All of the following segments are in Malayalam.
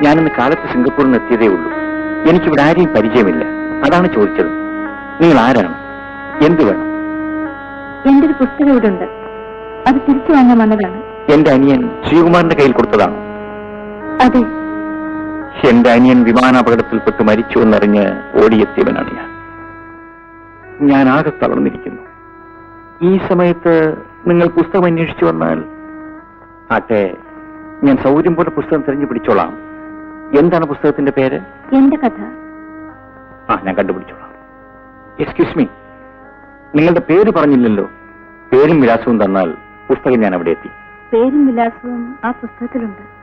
ഞാനിന്ന് കാലത്ത് സിംഗപ്പൂരിൽ നിന്ന് എത്തിയതേ ഉള്ളൂ. എനിക്കിവിടെ ആരെയും പരിചയമില്ല. അതാണ് ചോദിച്ചത്. നിങ്ങൾ ആരാണ്? എന്ത് വേണം? എന്റെ ഒരു പുസ്തകം ഇവിടെ ഉണ്ട്. അത് തിരിച്ചു വാങ്ങാൻ വന്നതാണ്. എന്റെ അനിയൻ ശ്രീകുമാറിന്റെ കയ്യിൽ കൊടുത്തതാണോ? അതെ. എന്റെ അനിയൻ വിമാനാപകടത്തിൽപ്പെട്ട് മരിച്ചു എന്നറിഞ്ഞ് ഓടിയെത്തിയവനാണ് ഞാൻ ആകെ തളർന്നിരിക്കുന്നു. ഈ സമയത്ത് നിങ്ങൾ പുസ്തകം അന്വേഷിച്ചു വന്നാൽ ആട്ടെ, ഞാൻ സൗകര്യം പോലെ പുസ്തകം തിരഞ്ഞു പിടിച്ചോളാം. എന്താണ് പുസ്തകത്തിന്റെ പേര്? എന്റെ കഥ. ഞാൻ കണ്ടുപിടിച്ചോളാം. എക്സ്ക്യൂസ് മീ, നിങ്ങളുടെ പേര് പറഞ്ഞില്ലല്ലോ. പേരും വിലാസവും തന്നാൽ പുസ്തകം ഞാൻ അവിടെ എത്തി. പേരും വിലാസവും ആ പുസ്തകത്തിലുണ്ട്.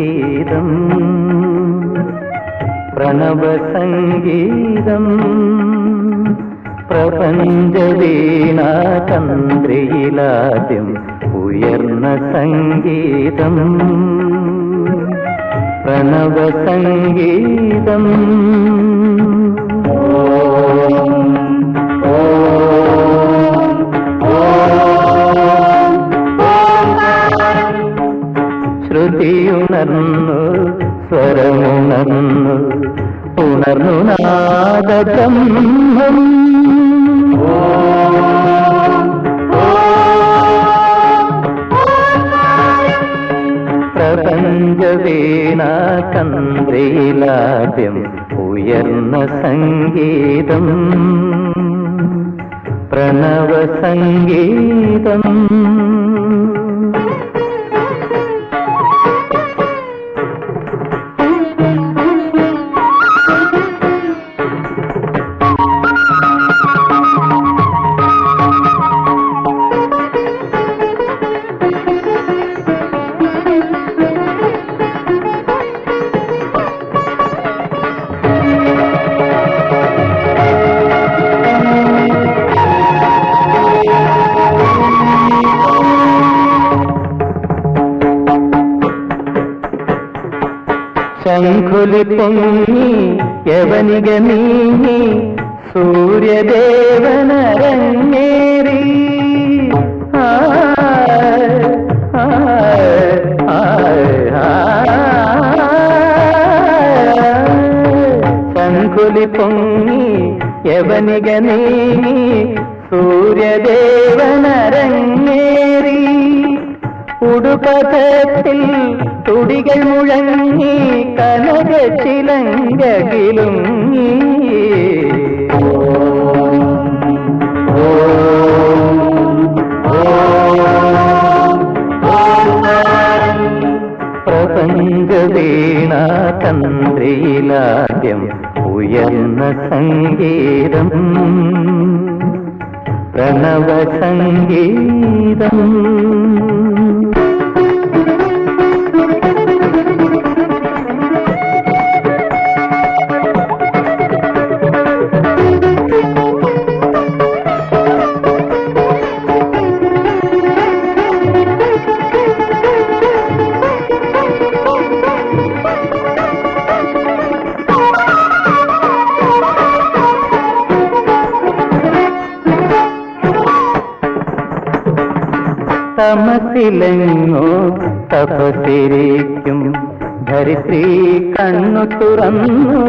സംഗീതം പ്രണവസംഗീതം പ്രപഞ്ചവീണാതന്ത്രിയിലാദ്യം ഉയർന്ന സംഗീതം പ്രണവസംഗീതം ശ്രുതിയുണർന്നു സ്വരമുണർന്നു ഉണർന്നു നാദബ്രഹ്മം പ്രപഞ്ചവീണാതന്ത്രിയിലാദ്യം ഉയർന്ന സംഗീതം പ്രണവസംഗീതം ശംഖുലി പൊങ്ങി യവനിക നീങ്ങി സൂര്യദേവനരങ്ങേറി ശംഖുലി പൊങ്ങി യവനിക നീങ്ങി സൂര്യദേവനരങ്ങേറി ഉടുപഥത്തിൽ തുടികൾ മുഴങ്ങി കനക ചിലങ്കകിലുങ്ങി പ്രപഞ്ചവീണാതന്ത്രിയിലാദ്യം ഉയർന്ന സംഗീതം പ്രണവസംഗീതം തമസിലെങ്ങോ തപസിരിക്കും ധരിത്രി കണ്ണു തുറന്നു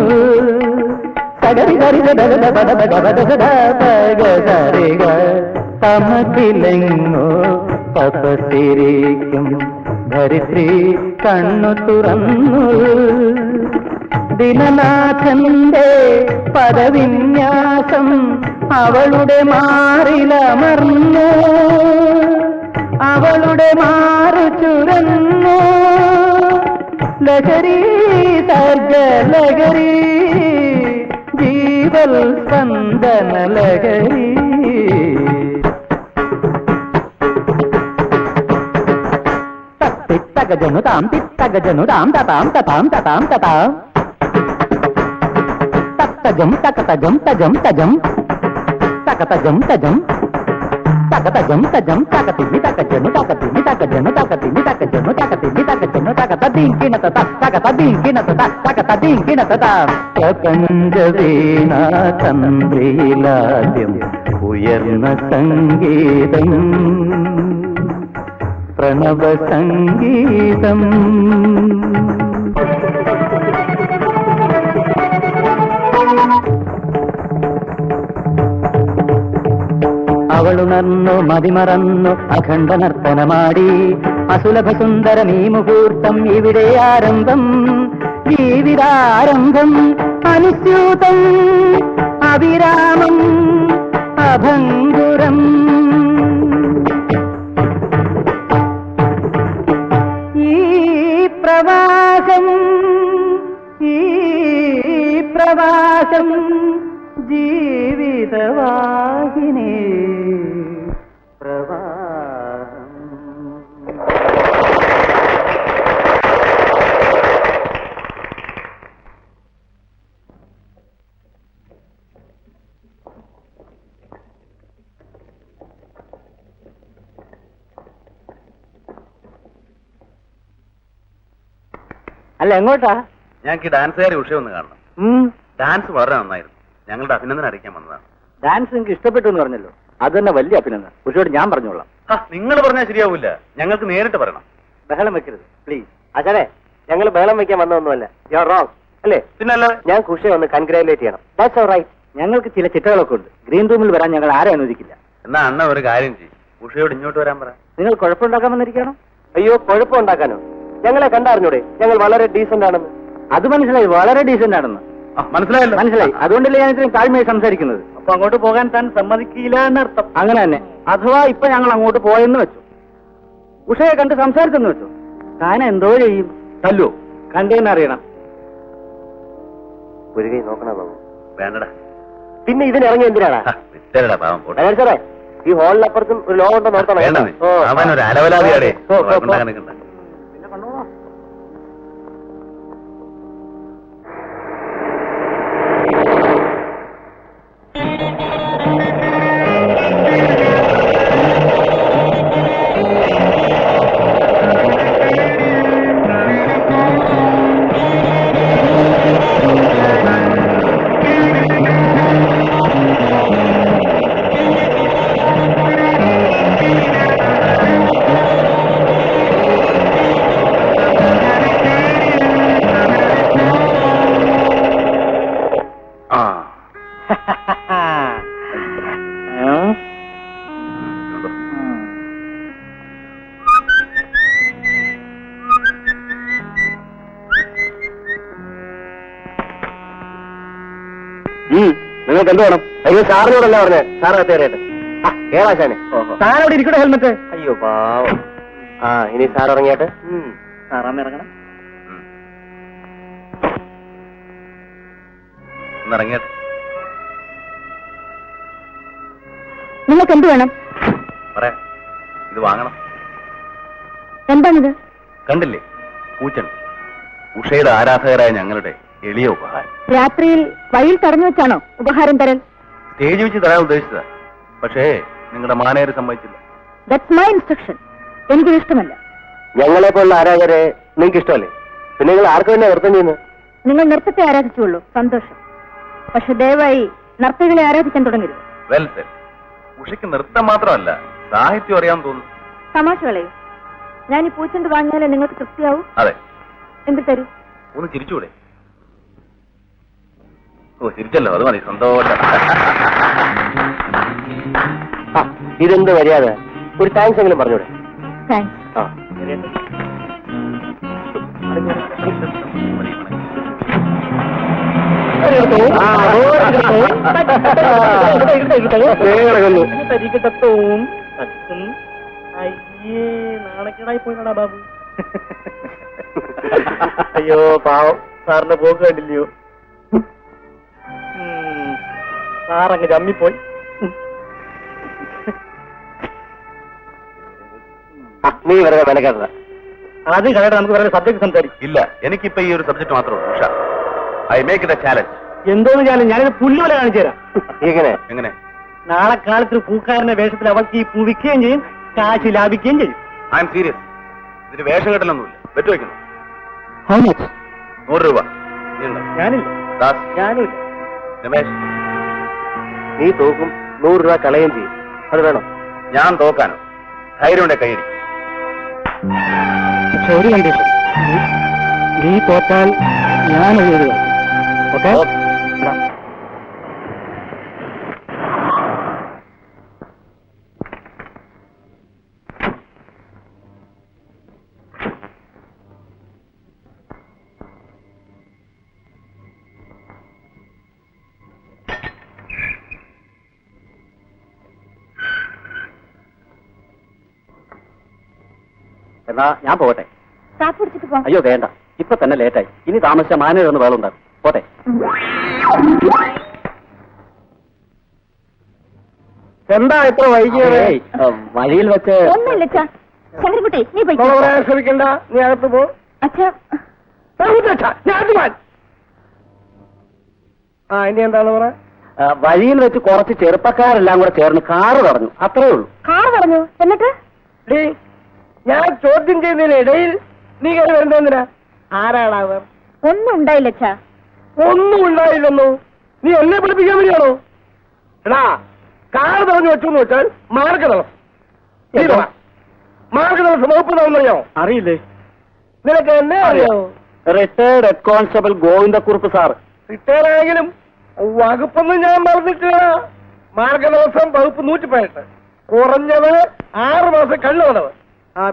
തമസിലെങ്ങോ തപസിരിക്കും ധരിത്രി കണ്ണു തുറന്നു ദിനനാഥന്റെ പദവിന്യാസം അവളുടെ മാറിലമർന്നു അവളുടെ മാറു ചുരന്നു ലഹരി സർഗലഹരി ജീവൽ സ്പന്ദന ലഹരി തിത്തകജനു താം തിത്തകജനു താം തതാം തതാം തതാം തതാം തത്തജം തകതജം തജം തജം തകതജം തജം തകതജം തജം തകതിമി തകജനു തകതിമി തകജനു തകതിമി തകജനു തകതിമി തകജനു തകതദീങ്കിന തത തകതദീങ്കിന തത തകതദീങ്കിന തത പ്രപഞ്ചവീണാതന്ത്രിയിലാദ്യം ഉയർന്ന സംഗീതം പ്രണവസംഗീതം അവളുണർന്നു മതിമറന്നു അഖണ്ഡ നർത്തനമാടി അസുലഭ സുന്ദരമീ മുഹൂർത്തം ഇവിടെ ആരംഭം ജീവിതാരംഭം അനുസ്യൂതം അവിരാമം അഭംഗുരം ഈ പ്രവാസം ജീവിതവാഹിനി പ്രവാഹം അല്ല എങ്ങോട്ടാ? ഞങ്ങൾക്ക് ഈ ഡാൻസുകാരി ഉഷ ഒന്ന് കാണണം. ഡാൻസ് വളരെ നന്നായിരുന്നു. ഞങ്ങളുടെ അഭിനന്ദനം അറിയിക്കാൻ വന്നതാണ്. ഡാൻസ് നിങ്ങൾക്ക് ഇഷ്ടപ്പെട്ടു എന്ന് പറഞ്ഞല്ലോ, അത് തന്നെ വലിയ അഭിനന്ദനം. ഉഷയോട് ഞാൻ പറഞ്ഞോളാം. നിങ്ങൾ പറഞ്ഞാൽ ശരിയാവൂല, ഞങ്ങൾക്ക് നേരിട്ട് പറയണം. ബഹളം വെക്കരുത് പ്ലീസ്. അച്ഛനെ, ഞങ്ങൾ ബഹളം വെക്കാൻ വന്നൊന്നുമല്ല. യു ആർ റോങ് അല്ലേ? പിന്നല്ല, ഞാൻ ഉഷയെ ഒന്ന് കൺഗ്രാജുലേറ്റ് ചെയ്യണം. That's all right. ഞങ്ങൾക്ക് ചില ചിട്ടകളൊക്കെ ഉണ്ട്. ഗ്രീൻ റൂമിൽ വരാൻ ഞങ്ങൾ ആരെ അനുവദിക്കില്ല. എന്നാ അണ്ണ ഒരു കാര്യം ചെയ്യും, ഉഷയോട് ഇങ്ങോട്ട് വരാൻ പറ. നിങ്ങൾ കുഴപ്പമുണ്ടാക്കാൻ വന്നിരിക്കണം? അയ്യോ, കുഴപ്പമുണ്ടാക്കാനോ? ഞങ്ങളെ കണ്ടറിഞ്ഞൂടെ ഞങ്ങൾ വളരെ ഡീസന്റ് ആണെന്ന്? അത് മനസ്സിലായി, വളരെ ഡീസന്റ് ആണെന്ന് മനസ്സിലായല്ലോ. മനസ്സിലായി. അതുകൊണ്ടല്ലേ ഞാൻ ഇത്രയും താഴ്മയായി സംസാരിക്കുന്നത്. അപ്പൊ അങ്ങോട്ട് പോകാൻ താൻ സമ്മതിക്കില്ല എന്നർത്ഥം. അങ്ങനെ തന്നെ. അഥവാ ഇപ്പൊ ഞങ്ങൾ അങ്ങോട്ട് പോയെന്ന് വെച്ചു, ഉഷയെ കണ്ട് സംസാരിച്ചെന്ന് വെച്ചു, താൻ എന്തോ ചെയ്യും? തല്ലോ? കണ്ടേന്നറിയണം. ഒരു കൈ നോക്കണ ബാബു. വേണ്ടടാ. പിന്നെ ഇതിനിറങ്ങി എന്തിനാണ്? വിറ്റരടാ പാവം പോട്ടെ. സാറേ, ഈ ഹോളിനപ്പുറത്തും ഒരു ലോകം ഉണ്ടോ നോക്കണം. വേണ്ടത് അവനൊരു അലവലാതിയാടേ. നിൽക്കണ്ട. പിന്നെ കൊണ്ടുപോകാം. നിങ്ങൾക്ക് എന്ത് വേണം? അയ്യോ, സാറിനോടല്ല പറഞ്ഞേ. സാറ് കയറിയട്ടെ. കേറാശാനെ, സാറവിടെ ഇരിക്കട്ടെ ഹെൽമെറ്റ്. അയ്യോ പാവം. ഇനി സാർ ഇറങ്ങിയാട്ടെ. സാറാന്ന് ഇറങ്ങണം. ഇറങ്ങിയാട്ടെ. നിങ്ങൾക്ക് എന്ത് വേണം? പറയാം, ഇത് വാങ്ങണം. എന്താണിത്? കണ്ടില്ലേ, പൂച്ചൻ. ഉഷയുടെ ആരാധകരായ ഞങ്ങളുടെ എളിയ ഉപഹാരം. രാത്രിയിൽ വഴിയിൽ തടഞ്ഞു വെച്ചാണോ ഉപഹാരം തരൽ? സ്റ്റേജ് വെച്ച് തരാൻ ഉദ്ദേശിച്ചതാ, പക്ഷേ നിങ്ങളുടെ മാനേജർ സമ്മതിച്ചില്ല. That's my instruction. എനിക്കിത് ഇഷ്ടമല്ല. ഞങ്ങളെ പോലുള്ള ആരാധകരെ നിങ്ങൾക്ക് ഇഷ്ടമല്ലേ? പിന്നെ നിങ്ങൾ ആർക്ക് തന്നെ നൃത്തം ചെയ്യുന്നത്? നിങ്ങൾ നൃത്തത്തെ ആരാധിച്ചുള്ളൂ, സന്തോഷം. പക്ഷെ ദയവായി നർത്തകികളെ ആരാധിക്കാൻ തുടങ്ങരുത്. Well Z. ഉഷയ്ക്ക് നൃത്തം മാത്രമല്ല, സാഹിത്യം അറിയാൻ തോന്നുന്നു. തമാശ കളയും. ഞാൻ ഈ പൂച്ചെണ്ട് വാങ്ങിയാലേ നിങ്ങൾക്ക് തൃപ്തിയാവൂ? അതെ. എന്ത് തരൂ? ഒന്ന് ചിരിച്ചുകൂടെ? ഓ, ചിരിച്ചല്ലോ, അത് മതി. സന്തോഷം. ഇതെന്ത് മര്യാദ? ഒരു താങ്ക്സ് എങ്കിലും പറഞ്ഞൂടെ? താങ്ക്സ്. നാണക്കേടായി പോയിട്ടാ ബാബു. അയ്യോ പാവം, സാറിന്റെ പോക്ക് കണ്ടില്ലയോ? സാറങ്ങ് ചമ്മിപ്പോയി. നീ വെറുതെ മെനക്കേണ്ട. അത് കളയട്ടെ, നമുക്ക് വേറെ സബ്ജക്ട് സംസാരിക്കും. ഇല്ല, എനിക്കിപ്പോ ഈ ഒരു സബ്ജക്ട് മാത്രമേ ഉള്ളൂ. Usha, I make it A challenge. എന്തോന്ന് ചാലഞ്ച്? ഞാനിത് പുല്ലുപോലെ കാണിച്ചു തരാം. എങ്ങനെ? എങ്ങനെ? നാളെ കാലത്ത് പൂക്കാരന്റെ വേഷത്തിൽ അവൾക്ക് ഈ പൂ വിൽക്കുകയും ചെയ്യും, കാശ് ലാഭിക്കുകയും ചെയ്യും. I M serious. ഇതിന് വേഷം കെട്ടലൊന്നുമില്ല. വെറ്റ് വയ്ക്കുന്നു. How much? 100 രൂപ. നീയുണ്ടോ? ഞാനില്ല. ദാസ്? ഞാനുമില്ല. രമേശ്? നീ തോക്കും, 100 രൂപ കളയുകയും ചെയ്യും. അത് വേണോ? ഞാൻ തോക്കാനോ? ധൈര്യമുണ്ടെ കൈയടി. പക്ഷെ ഒരു കണ്ടീഷൻ, നീ തോറ്റാൽ ഞാൻ എഴുതുക. ഓക്കെ? എന്നാ ഞാൻ പോകട്ടെ. കാപ്പ് കുടിച്ചിട്ട് പോ. അയ്യോ വേണ്ട, ഇപ്പൊ തന്നെ ലേറ്റായി. ഇനി താമസിച്ച മാനേജർ ഒന്ന് വേളുണ്ടാകും. പോട്ടെ. എന്താ ഇത്ര വൈകിയത്? വഴിയിൽ വെച്ച് ഒന്നുമില്ല അച്ഛാ. ശങ്കരൻകുട്ടി, നീ പോയി. ശ്രമിക്കണ്ട, നീ അകത്ത് പോ. അച്ഛാ, ഇനി എന്താന്ന് പറ? വഴിയിൽ വെച്ച് കുറച്ച് ചെറുപ്പക്കാരെല്ലാം കൂടെ ചേർന്ന് കാറ് തടഞ്ഞു, അത്രേ ഉള്ളൂ. കാർ പറഞ്ഞു. എന്നിട്ട് ഞാൻ ചോദ്യം ചെയ്യുന്നതിന് ഇടയിൽ നീ കയറി വരുന്നതിനാ? ആരാണ് അവർ? ഒന്നും ഉണ്ടായില്ല അച്ഛാ. ഒന്നും ഉണ്ടായില്ലെന്നോ? നീ എന്നെ പഠിപ്പിക്കാൻ വരികയാണോ? എടാ, കാർ തടഞ്ഞു വെച്ചു എന്ന് വെച്ചാൽ മാർഗതളം. മാർഗതളം വകുപ്പ് തന്നോ? അറിയില്ലേ? നിനക്ക് എന്നെ അറിയാമോ? Retired head constable Govindakurup sir. Retire ആയെങ്കിലും വകുപ്പൊന്നും ഞാൻ മറന്നിട്ടില്ല. മാർഗദോഷം വകുപ്പ് 118, കുറഞ്ഞത് 6 മാസം കണ്ണു വന്നവ്.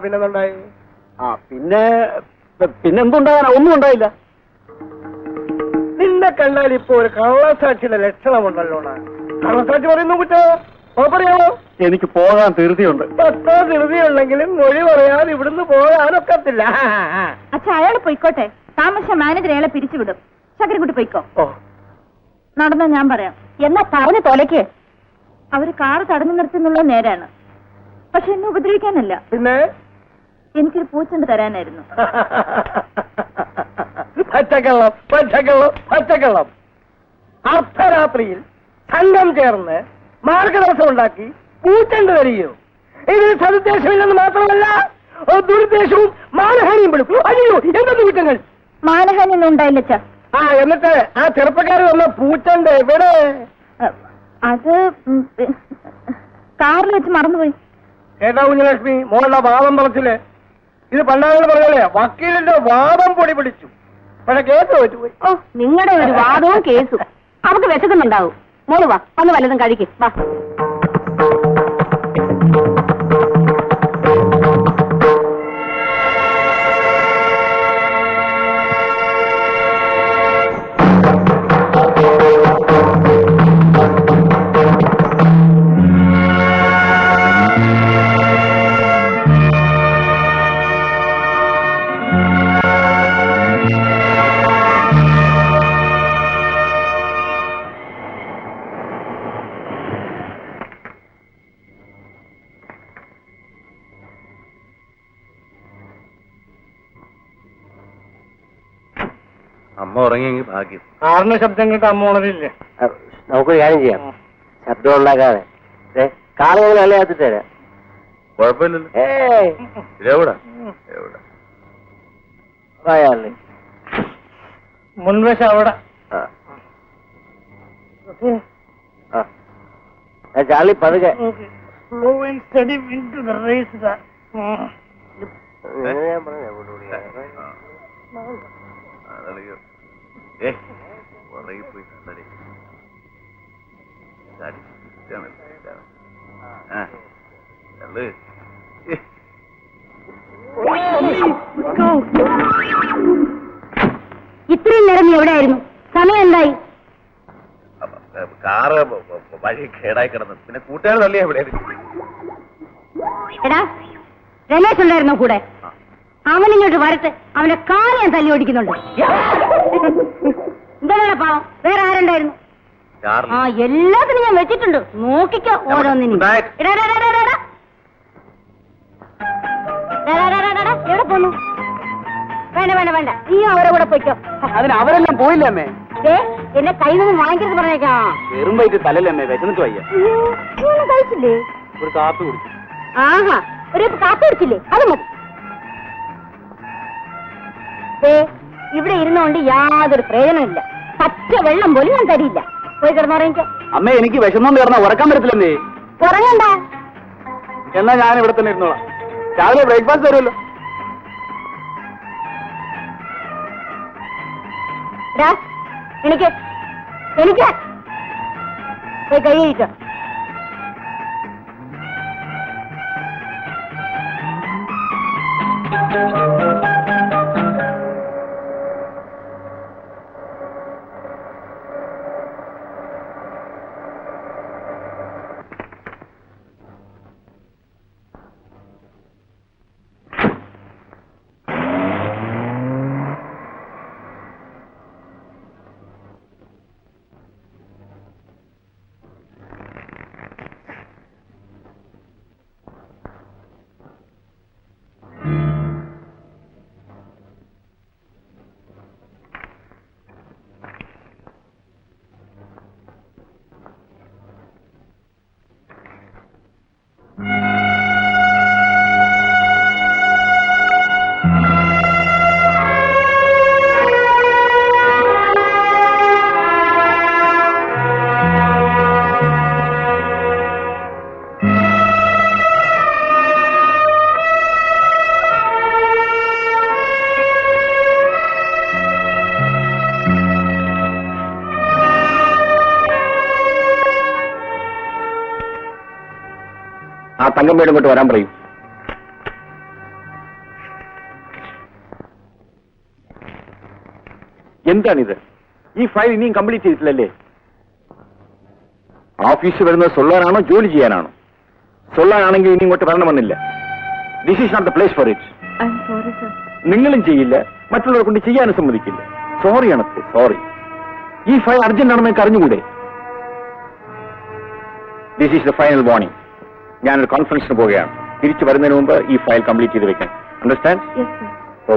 പിന്നെന്തുണ്ടായി? പിന്നെന്തുണ്ടാകാനാ? ഒന്നും ഉണ്ടായില്ല. നിന്നെ കണ്ടാൽ ഇപ്പൊ ഒരു കള്ളസാക്ഷിയുടെ ലക്ഷണമുണ്ടല്ലോണ. കള്ളസാക്ഷി പറയുന്നു കുറ്റോ പറയാമോ? എനിക്ക് പോകാൻ ധൃതിയുണ്ട്. 10 ധൃതിയുണ്ടെങ്കിലും മൊഴി പറയാൻ ഇവിടുന്ന് പോകാനൊക്കത്തില്ല. അച്ഛാ, അയാൾ പോയിക്കോട്ടെ. താമസിച്ച മാനേജർ അയാളെ പിരിച്ചുവിടും. ശങ്കരൻകുട്ടി പോയിക്കോ. നടന്ന ഞാൻ പറയാം. എന്നാ പറഞ്ഞു തോലയ്ക്ക്. അവര് കാറ് തടഞ്ഞു നിർത്തുന്നുള്ള നേരാണ്. പക്ഷെ എന്നെ ഉപദ്രവിക്കാനല്ല. പിന്നെ എനിക്കൊരു പൂച്ചണ്ട് തരാനായിരുന്നു. പച്ചക്കള്ളം, പച്ചക്കള്ളം, പച്ചക്കള്ളം. അർദ്ധരാത്രിയിൽ സംഘം ചേർന്ന് മാർഗദർശനം ഉണ്ടാക്കി പൂച്ചണ്ട് തരികയോ? ഇതിന് സതുദ്ദേശമില്ലെന്ന് മാത്രമല്ല, ദുരുദ്ദേശവും മാനഹാനിയും പെടും. അയ്യോ, എന്തൊക്കെ കുറ്റങ്ങൾ! മാനഹാനി ഒന്നും ഉണ്ടായില്ല അച്ഛാ. എന്നിട്ട് ആ ചെറുപ്പക്കാർ വന്ന പൂച്ചണ്ട് എവിടെ? അത് കാറിൽ വെച്ച് മറന്നുപോയി. കേട്ടാ കുഞ്ഞലക്ഷ്മി, മോളുടെ വാദം പറച്ചില്. ഇത് പണ്ടാങ്ങൾ പറഞ്ഞല്ലേ, വക്കീലിന്റെ വാദം പൊടി പിടിച്ചു. പക്ഷെ കേസ് തോറ്റുപോയി. നിങ്ങളുടെ ഒരു വാദവും കേസും അവർക്ക് വിശക്കുന്നുണ്ടാവും. മോള് വാ, ഒന്ന് വല്ലതും കഴിക്കും. വാ. അമ്മ ഉറങ്ങിയെങ്കിൽ ഭാഗ്യം. കാറിന്റെ ശബ്ദം കേട്ട് അമ്മ ഉണരില്ലേ? നമുക്ക് കാര്യം ചെയ്യാം, ശബ്ദം ഉണ്ടാക്കാതെ. കാളുകൾ നല്ല കത്തിട്ട് തരാം. കുഴപ്പമില്ലല്ലോ. എവിടെ എവിടെ മുൻവശം അവിടെ. ചാളി പതുക്കെ. പോയി ഇത്രയും നേരം നീ എവിടെയായിരുന്നു? സമയം എന്തായി? കാറ് വഴി കേടായി കിടന്നു. പിന്നെ കൂട്ടുകാർ തള്ളിയാ എവിടെ? എടാ, രമേശ് ഉണ്ടായിരുന്നോ കൂടെ? അവനിങ്ങോട്ട് വരട്ടെ, അവന്റെ കാല് ഞാൻ തല്ലി ഓടിക്കുന്നുണ്ട്. എന്താ പാവം? വേറെ ആരുണ്ടായിരുന്നു? എല്ലാത്തിനും ഞാൻ വെച്ചിട്ടുണ്ട്. നോക്കിക്കോ ഓരോന്നിനും. എവിടെ പോന്നു? വേണ്ട വേണ്ട വേണ്ട, നീ അവരെ കൂടെ പോയിക്കോ. അതിന് അവരെല്ലാം പോയില്ലേ അമ്മേ? എന്നെ കയ്യിൽ നിന്ന് വാങ്ങിക്കരുത് പറഞ്ഞേക്കാം. വെറും വൈകിട്ട് തലല്ലേ അമ്മേ, വിശന്നിട്ട് വയ്യ. കഴിച്ചില്ലേ? ഒരു കാപ്പി കുടിച്ചു. ആഹാ, ഒരു കാപ്പി കുടിച്ചില്ലേ? അത് മതി. ഇവിടെ ഇരുന്നുകൊണ്ട് യാതൊരു പ്രയോജനമില്ല. പച്ച വെള്ളം പോലും ഞാൻ തരില്ല. പോയി കിടന്നുറങ്ങിക്കോ. അമ്മേ, എനിക്ക് വിശന്നോണ്ട് കിടന്ന ഉറക്കാൻ പറ്റത്തില്ലമ്മേ. ഉറങ്ങണ്ട. എന്നാ ഞാൻ ഇവിടെ തന്നെ ഇരുന്നോളാം. രാവിലെ ബ്രേക്ക്ഫാസ്റ്റ് തരുമല്ലോ. എനിക്ക് എനിക്ക് പോയി കഴിയിട്ടോ. തങ്കമ്മയോട് ഇങ്ങോട്ട് വരാൻ പറയും. എന്താണിത്? ഈ ഫയൽ ഇനിയും കംപ്ലീറ്റ് ചെയ്തിട്ടില്ലല്ലേ? ഓഫീസിൽ വരുന്നത് സൊല്ലാനാണോ ജോലി ചെയ്യാനാണോ? സൊല്ലാനാണെങ്കിൽ ഇനി ഇങ്ങോട്ട് വരണമെന്നില്ല. This is not the place for it. നിങ്ങളും ചെയ്യില്ല, മറ്റുള്ളവരെ കൊണ്ട് ചെയ്യാനും സമ്മതിക്കില്ല. സോറി അണത്ത്, സോറി. ഈ ഫയൽ അർജന്റ് ആണെന്ന് എനിക്ക് അറിഞ്ഞുകൂടെ? This is the final warning. ഞാനൊരു കോൺഫറൻസിന് പോവുകയാണ്. തിരിച്ചു വരുന്നതിന് മുമ്പ് ഈ ഫയൽ കംപ്ലീറ്റ് ചെയ്ത് വെക്കണം. അണ്ടർസ്റ്റാൻഡ്? ഓ,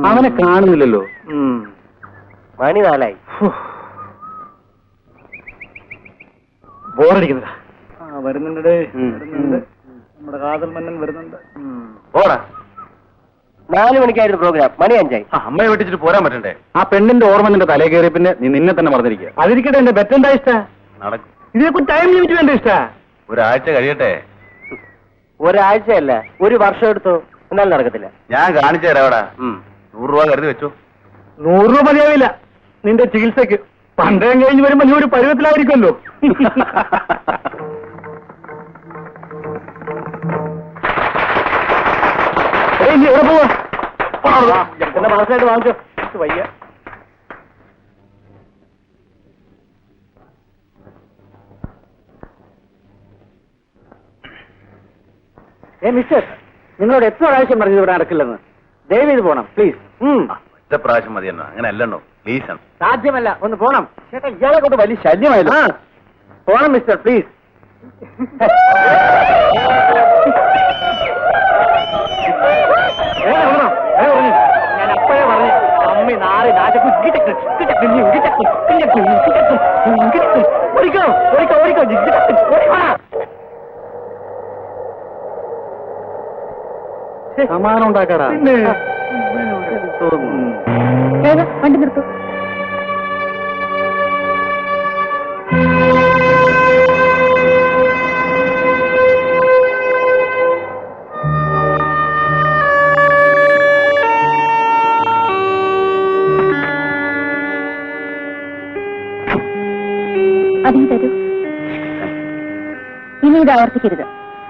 അവനെ കാണുന്നില്ലല്ലോ. മണി 4 ബോറടിക്കുന്നില്ല. വരുന്നുണ്ട്. നമ്മുടെ കാതൽ മന്നൻ വരുന്നുണ്ട്. ഓടാ. 4 മണിക്കായിരുന്നു പ്രോഗ്രാം. മണി 5 അമ്മയെ വെട്ടിച്ചിട്ട് പോരാൻ പറ്റണ്ടേ? ആ പെണ്ണിന്റെ ഓർമ്മ നിന്റെ തലേ കയറി പിന്നെ നീ നിന്നെ തന്നെ മറന്നിരിക്കുക. അതിരിക്കട്ടെ, എന്റെ ബെറ്റ് എന്താ ഇഷ്ട? നടക്കും. ഇതിനൊക്കെ ടൈം ലിമിറ്റ് വേണ്ട ഇഷ്ട? ഒരാഴ്ച കഴിയട്ടെ. ഒരാഴ്ചയല്ല, 1 വർഷം എടുത്തു. എന്നാലും നടക്കത്തില്ല. ഞാൻ കാണിച്ചു തരാം. അവിടെ 100 രൂപ കരുതി വെച്ചു. 100 രൂപ മതിയാവില്ല നിന്റെ ചികിത്സക്ക്. പണ്ടയം കഴിഞ്ഞ് വരുമ്പോ നീ ഒരു പരുവത്തിലായിരിക്കുമല്ലോ. നീ എവിടെ പോവാ? എന്റെ മനസ്സിലായിട്ട് വാങ്ങിച്ചോ. വയ്യ. മിസ്റ്റർ, നിങ്ങളോട് എത്ര പ്രാവശ്യം പറഞ്ഞത് ഇവിടെ നടക്കില്ലെന്ന്? ദയവ് ചെയ്ത് പോണം പ്ലീസ്. ഒറ്റ പ്രാവശ്യം മതി എന്നോ? അങ്ങനെ അല്ലണ്ണോ, പ്ലീസ് ആണ്. സാധ്യമല്ല, ഒന്ന് പോണം. ചേട്ടാ, ഇയാളെ കൊണ്ട് വലിയ ശല്യമായല്ലോ. പോണം മിസ്റ്റർ, പ്ലീസ്. ഞാൻ അപ്പോഴേ പറഞ്ഞു, അമ്മി നാളെ ഓടിക്കോ ഓടിക്കോ ഓടിക്കോ. സമാനം ഉണ്ടാക്കാടാ. വണ്ടി നിർത്തൂ. അതിന് തരൂ. ഇനി ഇത് ആവർത്തിക്കരുത്.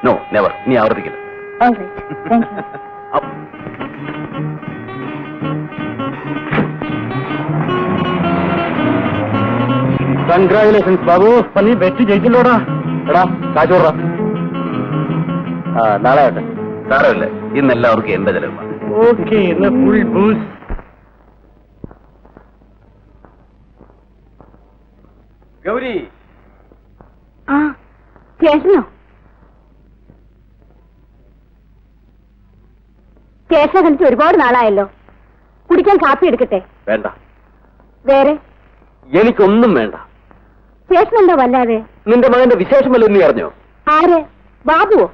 No, never. നീ ആവർത്തിക്കില്ല. All right. Thank you. Congratulations Babu. നീ ബെറ്റ് ജയിച്ചല്ലോടാ. എടാ കാശോടാ. നാളെ ആട്ടെ. സാരമില്ല, ഇന്ന് എല്ലാവർക്കും എന്റെ ചെലവാണ്. ഓക്കെ, ഇന്ന് ഫുൾ ബൂസ്. ഗൗരി. ആ, ചേട്ടനോ? ചേട്ടനെ കണ്ടിട്ട് ഒരുപാട് നാളായല്ലോ. കുടിക്കാൻ കാപ്പി എടുക്കട്ടെ? വേണ്ട, വേറെ എനിക്കൊന്നും വേണ്ട. ചേട്ടനെന്താ വല്ലാതെ? നിന്റെ മകന്റെ വിശേഷമല്ലോ നീ അറിഞ്ഞോ? ആര്? ബാബുവോ?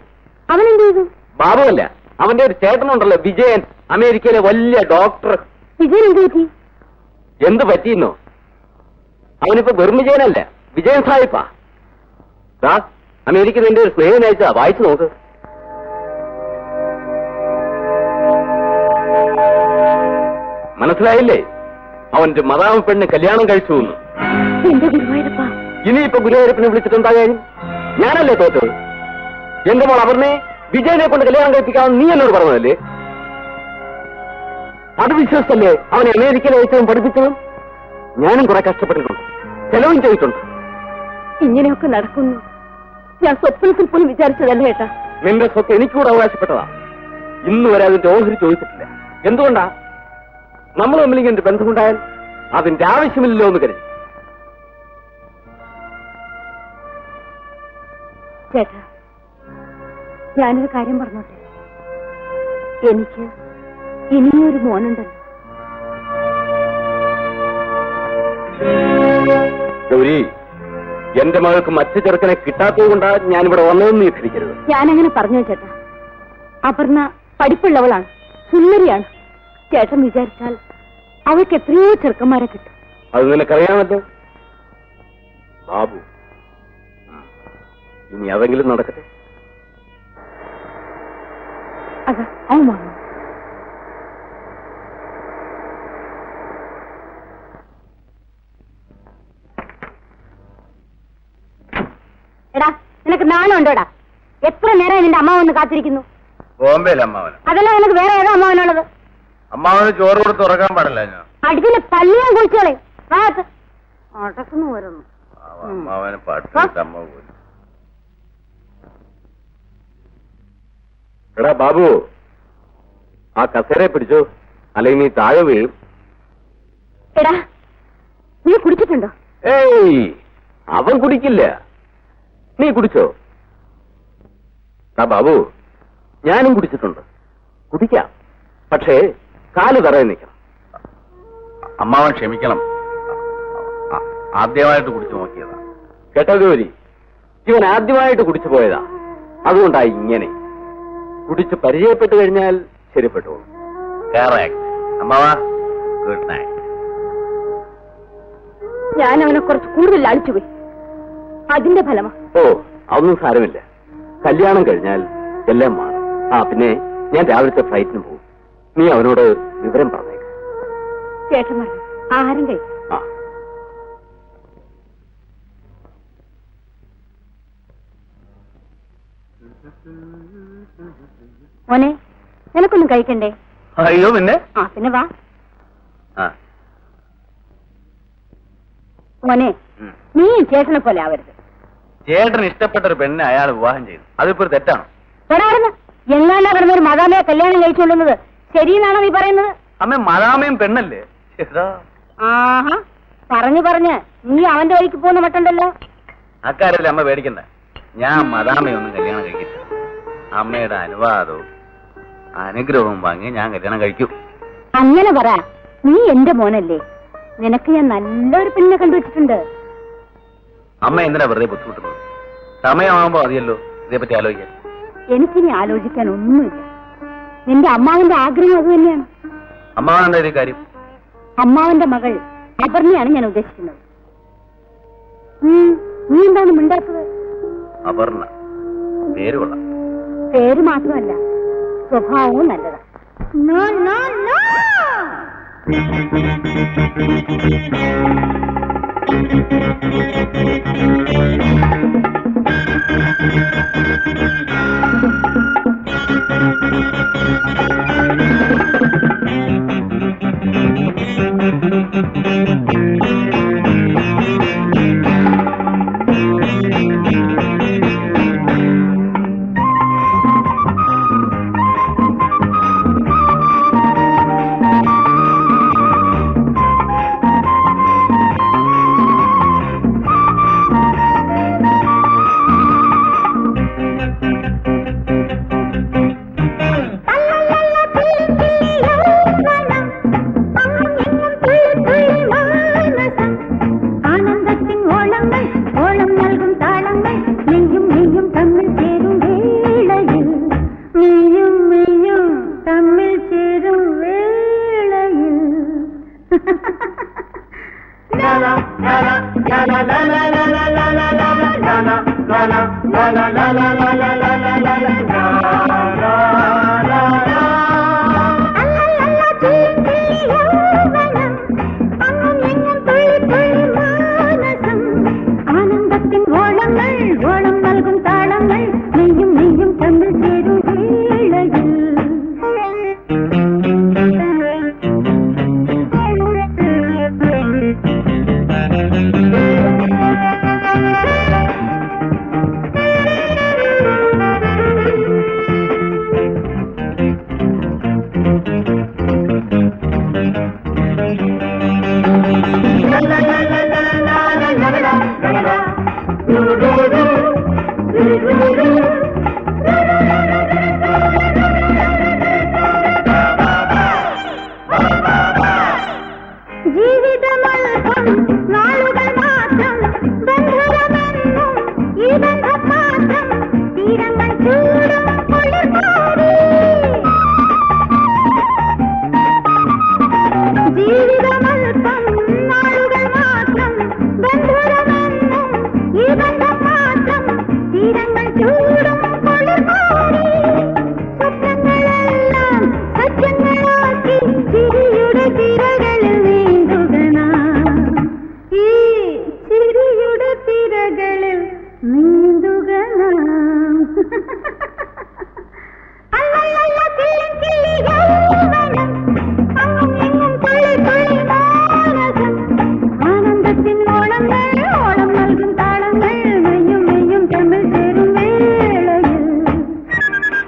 അവനെന്ത് ചെയ്തു? ബാബുവല്ല, അവന്റെ ഒരു ചേട്ടനുണ്ടല്ലോ, വിജയൻ, അമേരിക്കയിലെ വലിയ ഡോക്ടർ. വിജയൻ എന്ത് പറ്റി? എന്ത് പറ്റിയെന്നോ? അവനിപ്പോ വെറും വിജയനല്ല, വിജയൻ സാഹിബാ. അമേരിക്ക നിന്റെ ഒരു സ്നേഹം അയച്ചാ, വായിച്ചു നോക്ക്. മനസ്സിലായില്ലേ? അവന്റെ മതാമ പെണ്ണ് കല്യാണം കഴിച്ചു എന്ന്. എന്റെ ഗുരുവായൂരപ്പ. ഇനിയിപ്പോ ഗുരുവായൂരപ്പനെ വിളിച്ചിട്ട് എന്താ കാര്യം? ഞാനല്ലേ തോറ്റത്? എന്റെ മോൾ അപർണയെ വിജയനെ കൊണ്ട് കല്യാണം കഴിപ്പിക്കാമെന്ന് നീ എന്നോട് പറഞ്ഞതല്ലേ? അത് വിശ്വസിച്ചല്ലേ അവനെ അമേരിക്കയിൽ അയച്ചതും പഠിപ്പിച്ചതും? ഞാനും കുറെ കഷ്ടപ്പെട്ടിട്ടുണ്ട്, ചെലവും ചെയ്തിട്ടുണ്ട്. ഇങ്ങനെയൊക്കെ നടക്കുന്നു ഞാൻ സ്വപ്നത്തിൽ പോലും വിചാരിച്ചതല്ലേ ഏട്ടാ. നിന്റെ സ്വത്ത് എനിക്കൂടെ അവകാശപ്പെട്ടതാ. ഇന്ന് വരെ അതിന്റെ ഓഹരി ചോദിച്ചിട്ടില്ല. എന്തുകൊണ്ടാ? നമ്മൾ തമ്മിലിങ്ങനെ ഒരു ബന്ധമുണ്ടായാൽ അതിന്റെ ആവശ്യമില്ലല്ലോ എന്ന് കരുതി. ചേട്ടാ, ഞാനൊരു കാര്യം പറഞ്ഞോട്ടെ. എനിക്ക് ഇനിയൊരു മോനുണ്ടല്ലോ. ഗൗരി, എന്റെ മകൾക്ക് മറ്റു ചെറുക്കനെ കിട്ടാത്തത് കൊണ്ടാണ് ഞാനിവിടെ വന്നതെന്ന് നീ ധരിക്കരുത്. ഞാനങ്ങനെ പറഞ്ഞു ചേട്ടാ. അപർണ പഠിപ്പുള്ളവളാണ്, സുന്ദരിയാണ്. ചേട്ടൻ വിചാരിച്ചാൽ അവൾക്ക് എത്രയോ ചെറുക്കന്മാരെ കിട്ടും. അത് നിനക്കറിയാമല്ലോ ബാബു. ഇനി അതെങ്കിലും നടക്കട്ടെ. അതാ അവൻ വന്നു. നിനക്ക് നാണം ഉണ്ടോടാ? എത്ര നേരം നിന്റെ അമ്മ വന്ന് കാത്തിരിക്കുന്നു. ബോംബെയിലെ അമ്മാവന്. അതല്ല നിനക്ക് വേറെ ഏതോ അമ്മാവനുള്ളത്? അമ്മാവന് ചോറ് കൊടുത്ത് ഉറക്കാൻ പാടില്ല ഞാൻ. അടിക്കുന്ന പല്ലിയാൻ കുളിച്ചോളെ. അടക്കുന്നു വരുന്നു. അമ്മാവന് പാട്ട് അമ്മ പോലും. എടാ ബാബു, ആ കസേരെ പിടിച്ചോ, അല്ലെങ്കിൽ നീ താഴെ വീഴും. എടാ, നീ കുടിച്ചിട്ടുണ്ടോ? ഏയ്, അവൻ കുടിക്കില്ല. നീ കുടിച്ചോ? ആ ബാബു, ഞാനും കുടിച്ചിട്ടുണ്ട്. കുടിക്കാം, പക്ഷേ കാല് തറയിൽ നിൽക്കണം. അമ്മാവൻ ക്ഷമിക്കണം. ആദ്യമായിട്ട് കുടിച്ചു നോക്കിയതാ. കേട്ടോ ഗൗരി, ഇവൻ ആദ്യമായിട്ട് കുടിച്ചു പോയതാ. അതുകൊണ്ടായി ഇങ്ങനെ. കുടിച്ച് പരിചയപ്പെട്ടു കഴിഞ്ഞാൽ ശരിപ്പെട്ടു. അമ്മാവ, ഗുഡ് നൈറ്റ്. ഞാൻ അവനെ കുറച്ച് കൂടുതൽ അടിച്ചുപോയി. അതിന്റെ ഫലമാ. ഓ, അതൊന്നും സാരമില്ല. കല്യാണം കഴിഞ്ഞാൽ എല്ലാം മാറും. പിന്നെ ഞാൻ രാവിലത്തെ ഫ്ലൈറ്റിന് പോകും. നീ അവനോട് വിവരം പറഞ്ഞേക്ക. ചേട്ടൻ പറഞ്ഞു ആഹാരം കഴിക്കും. മോനെ, നിനക്കൊന്നും കഴിക്കണ്ടേ? അയ്യോ, പിന്നെ പിന്നെ വാ. മോനെ, നീ ചേട്ടനെ പോലെ ആവരുത്. ചേട്ടന് ഇഷ്ടപ്പെട്ട ഒരു പെണ്ണെ അയാൾ വിവാഹം ചെയ്തു. അതിപ്പോ ഒരു തെറ്റാണോ? എങ്ങാനാ കിടന്ന ഒരു മതാമയെ കല്യാണം കഴിച്ചുകൊള്ളുന്നത് ശരിയെന്നാണോ നീ പറയുന്നത്? അമ്മ മതാമയും പെണ്ണല്ലേ? ആഹാ, പറഞ്ഞ് നീ അവന്റെ വഴിക്ക് പോകുന്ന മട്ടുണ്ടല്ലോ. അക്കാര്യത്തിൽ അമ്മ പേടിക്കണ്ട. ഞാൻ മതാമയൊന്നും കല്യാണം കഴിക്കില്ല. അമ്മയുടെ അനുവാദവും അനുഗ്രഹവും വാങ്ങി ഞാൻ കല്യാണം കഴിക്കൂ. അങ്ങനെ പറ. നീ എന്റെ മോനല്ലേ? നിനക്ക് ഞാൻ നല്ലൊരു പെണ്ണിനെ കണ്ടുവച്ചിട്ടുണ്ട്. അമ്മ എന്തിനാ വെറുതെ ബുദ്ധിമുട്ടുന്നത്? സമയമാകുമ്പോ മതിയല്ലോ ഇതേപ്പറ്റി ആലോചിക്കാൻ. എനിക്കിനി ആലോചിക്കാൻ ഒന്നുമില്ല. നിന്റെ അമ്മാവന്റെ ആഗ്രഹം അത് തന്നെയാണ്. അമ്മാവൻ എന്താ കാര്യം? അമ്മാവന്റെ മകൾ അപർണയാണ് ഞാൻ ഉദ്ദേശിക്കുന്നത്. നീ എന്താണ് മിണ്ടാത്തത്? അപർണ പേര് കൊള്ളാം. പേര് മാത്രമല്ല, സ്വഭാവവും നല്ലതാണ്.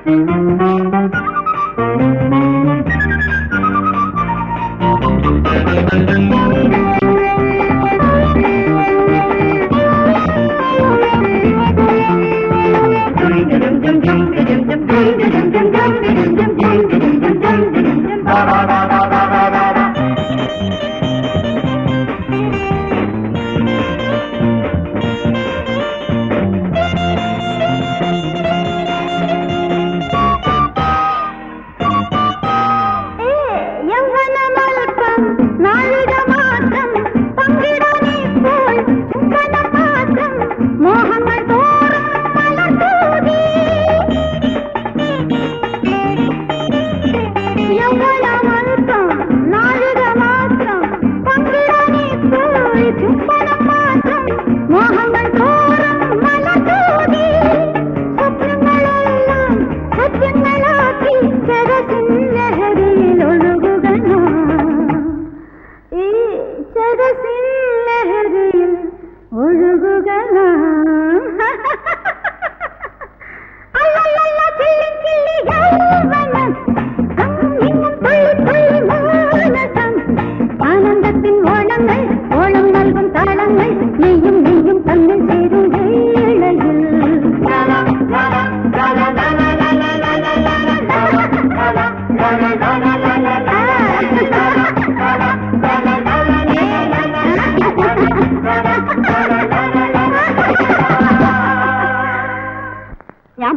ഞാൻ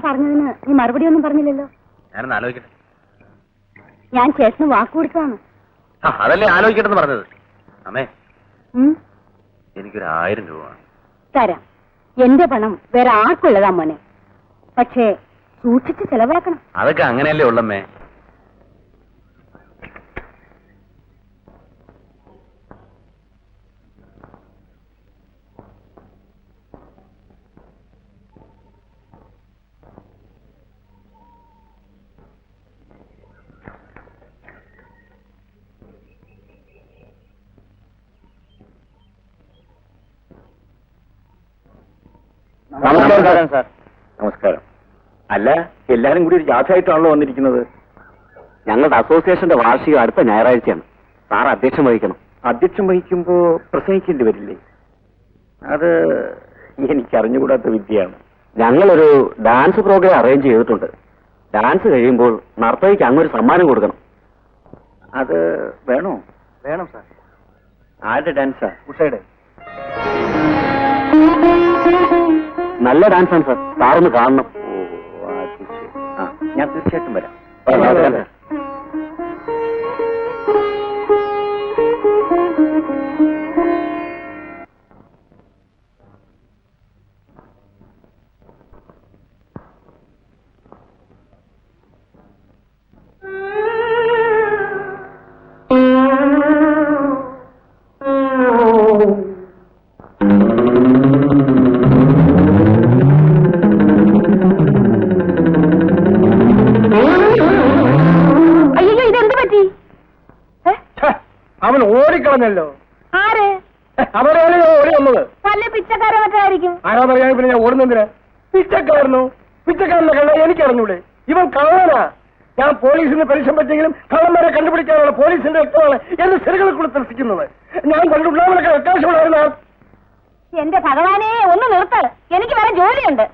പറഞ്ഞതിന് നീ മറുപടി ഒന്നും പറഞ്ഞില്ലല്ലോ. ഞാനൊന്ന് ആലോചിക്കട്ടെ. ഞാൻ ചേട്ടന് വാക്ക് കൊടുത്താണ്. അതല്ലേ ആലോചിക്കട്ടെന്ന് പറഞ്ഞത്. അമ്മേ, എനിക്കൊരു 1000 രൂപ തരാം. എന്റെ പണം വേറെ ആർക്കുള്ളതാ മോനെ. പക്ഷേ സൂക്ഷിച്ച് ചെലവാക്കണം. അതൊക്കെ അങ്ങനെയല്ലേ ഉള്ളമ്മേ. നമസ്കാരം സാർ. നമസ്കാരം. അല്ല, എല്ലാരും കൂടി ഒരു ജാഥയായിട്ടാണല്ലോ വന്നിരിക്കുന്നത്. ഞങ്ങളുടെ അസോസിയേഷന്റെ വാർഷികം അടുത്ത ഞായറാഴ്ചയാണ്. സാർ അധ്യക്ഷം വഹിക്കണം. അധ്യക്ഷം വഹിക്കുമ്പോ പ്രസംഗിക്കേണ്ടി വരില്ലേ? അത് എനിക്കറിഞ്ഞുകൂടാത്ത വിദ്യയാണ്. ഞങ്ങളൊരു ഡാൻസ് പ്രോഗ്രാം അറേഞ്ച് ചെയ്തിട്ടുണ്ട്. ഡാൻസ് കഴിയുമ്പോൾ നർത്തകിക്ക് അങ്ങൊരു സമ്മാനം കൊടുക്കണം. അത് വേണോ? വേണം സാർ. ആരുടെ ഡാൻസാ? ഉഷയുടെ. നല്ല ഡാൻസാണ് സാർ. സാറൊന്ന് കാണണം. ഓ, അത് ശരി. ആ, ഞാൻ തീർച്ചയായിട്ടും വരാം. അവൻ ഓടിക്കളഞ്ഞല്ലോ. ആര്? അവരെയാണ് ഓടി വന്നത്. വല്ല പിച്ചക്കാരൻ മറ്റായിരിക്കും. ആരാന്നറിയാൻ പിന്നെ ഞാൻ ഓടുന്നതിന്. പിച്ചക്കാരനോ? പിച്ചക്കാരനെ കണ്ട എനിക്കറിഞ്ഞൂടെ? ഇവൻ കള്ളനാ. ഞാൻ പോലീസിന് പരീക്ഷ പറ്റെങ്കിലും കള്ളന്മാരെ കണ്ടുപിടിക്കാനുള്ള പോലീസിന്റെ വ്യക്തമാണ് എന്റെ ശരികളെ കൂടെ ത്രസിക്കുന്നത്. ഞാൻ കണ്ടുള്ളവരൊക്കെ അവകാശമുള്ളവരുന്ന. എന്റെ ഭഗവാനെ, ഒന്ന് നിർത്ത്. എനിക്ക് വേറെ ജോലിയുണ്ട്.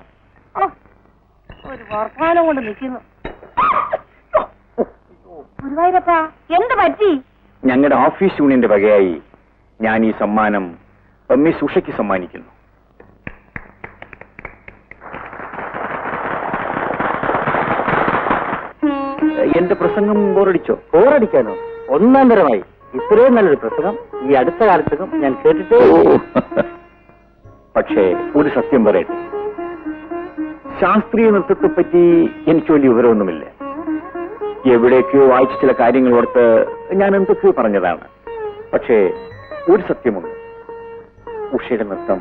ഒരു വർത്തമാനം കൊണ്ട് നിൽക്കുന്നു. ഗുരുവായൂരപ്പാ, എന്ത് പറ്റി? ഞങ്ങളുടെ ഓഫീസ് യൂണിയന്റെ വകയായി ഞാൻ ഈ സമ്മാനം മിസ് ഉഷയ്ക്ക് സമ്മാനിക്കുന്നു. എന്റെ പ്രസംഗം ബോറടിച്ചോ? ബോറടിക്കാനോ? ഒന്നാം തരമായി. ഇത്രയും നല്ലൊരു പ്രസംഗം ഈ അടുത്ത കാലത്തേക്കും ഞാൻ കേട്ടിട്ടേ. പക്ഷേ ഒരു സത്യം പറയട്ടെ, ശാസ്ത്രീയ നൃത്തത്തെ പറ്റി എനിക്ക് വലിയ വിവരമൊന്നുമില്ല. എവിടേക്കോ വായിച്ച ചില കാര്യങ്ങൾ ഓർത്ത് ഞാൻ എന്തൊക്കെയോ പറഞ്ഞതാണ്. പക്ഷേ ഒരു സത്യമുണ്ട്, ഉഷയുടെ നൃത്തം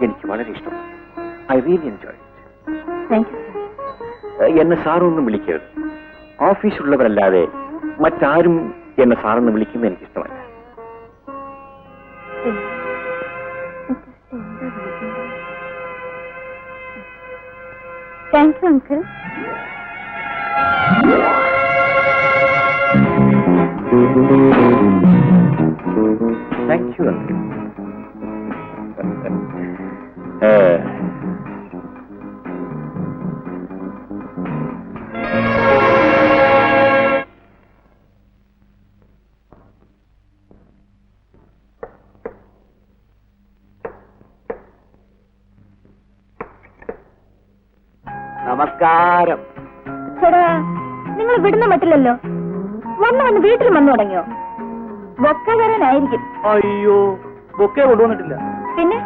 എനിക്ക് വളരെ ഇഷ്ടമാണ്. I really enjoy it. എന്നെ സാറൊന്നും വിളിക്കരുത്. ഓഫീസിലുള്ളവരല്ലാതെ മറ്റാരും എന്നെ സാറെന്ന് വിളിക്കുന്നത് എനിക്കിഷ്ടമല്ല. Thank you uncle. Thank you. നമസ്കാരം. ചേടാ, നിങ്ങൾ വിടുന്ന മട്ടില്ലല്ലോ. വന്ന് വീട്ടിൽ വന്നു തുടങ്ങിയോ? ബൊക്കകാരനായിരിക്കും. അയ്യോ, ബൊക്കെ കൊണ്ടുവന്നിട്ടില്ല. പിന്നെ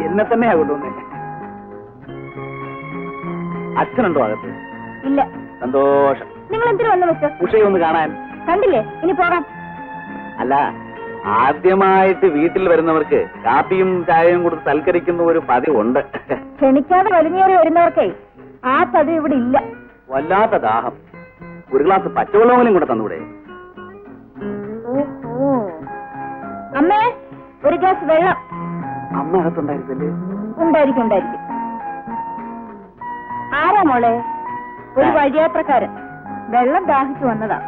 എന്നെ തന്നെയാ കൊണ്ടുവന്നേ. അച്ഛനുണ്ടോ അകത്ത്? ഇല്ല. സന്തോഷം. നിങ്ങൾ എന്തിനു വന്നു മിസ്റ്റർ? ഉഷയെ ഒന്ന് കാണാൻ. കണ്ടില്ലേ, ഇനി പോകാം. അല്ല, ആദ്യമായിട്ട് വീട്ടിൽ വരുന്നവർക്ക് കാപ്പിയും ചായയും കൊടുത്ത് സൽക്കരിക്കുന്ന ഒരു പതിവുണ്ട്. ക്ഷണിക്കാതെ വലിഞ്ഞേറി വരുന്നവർക്കേ ആ പതിവ് ഇവിടെ ഇല്ല. വല്ലാത്ത ദാഹം. ഒരു ഗ്ലാസ് പച്ചവെള്ളമെങ്കിലും കൂടെ തന്നൂടെ? ഓഹോ. അമ്മേ, ഒരു ഗ്ലാസ് വെള്ളം. അമ്മ അകത്തുണ്ടായിരുന്നല്ലേ? ഉണ്ടായിരിക്കും, ഉണ്ടായിരിക്കും. ആരാ മോളെ? ഒരു വഴിയാത്രക്കാരൻ. വെള്ളം ദാഹിച്ചു വന്നതാ.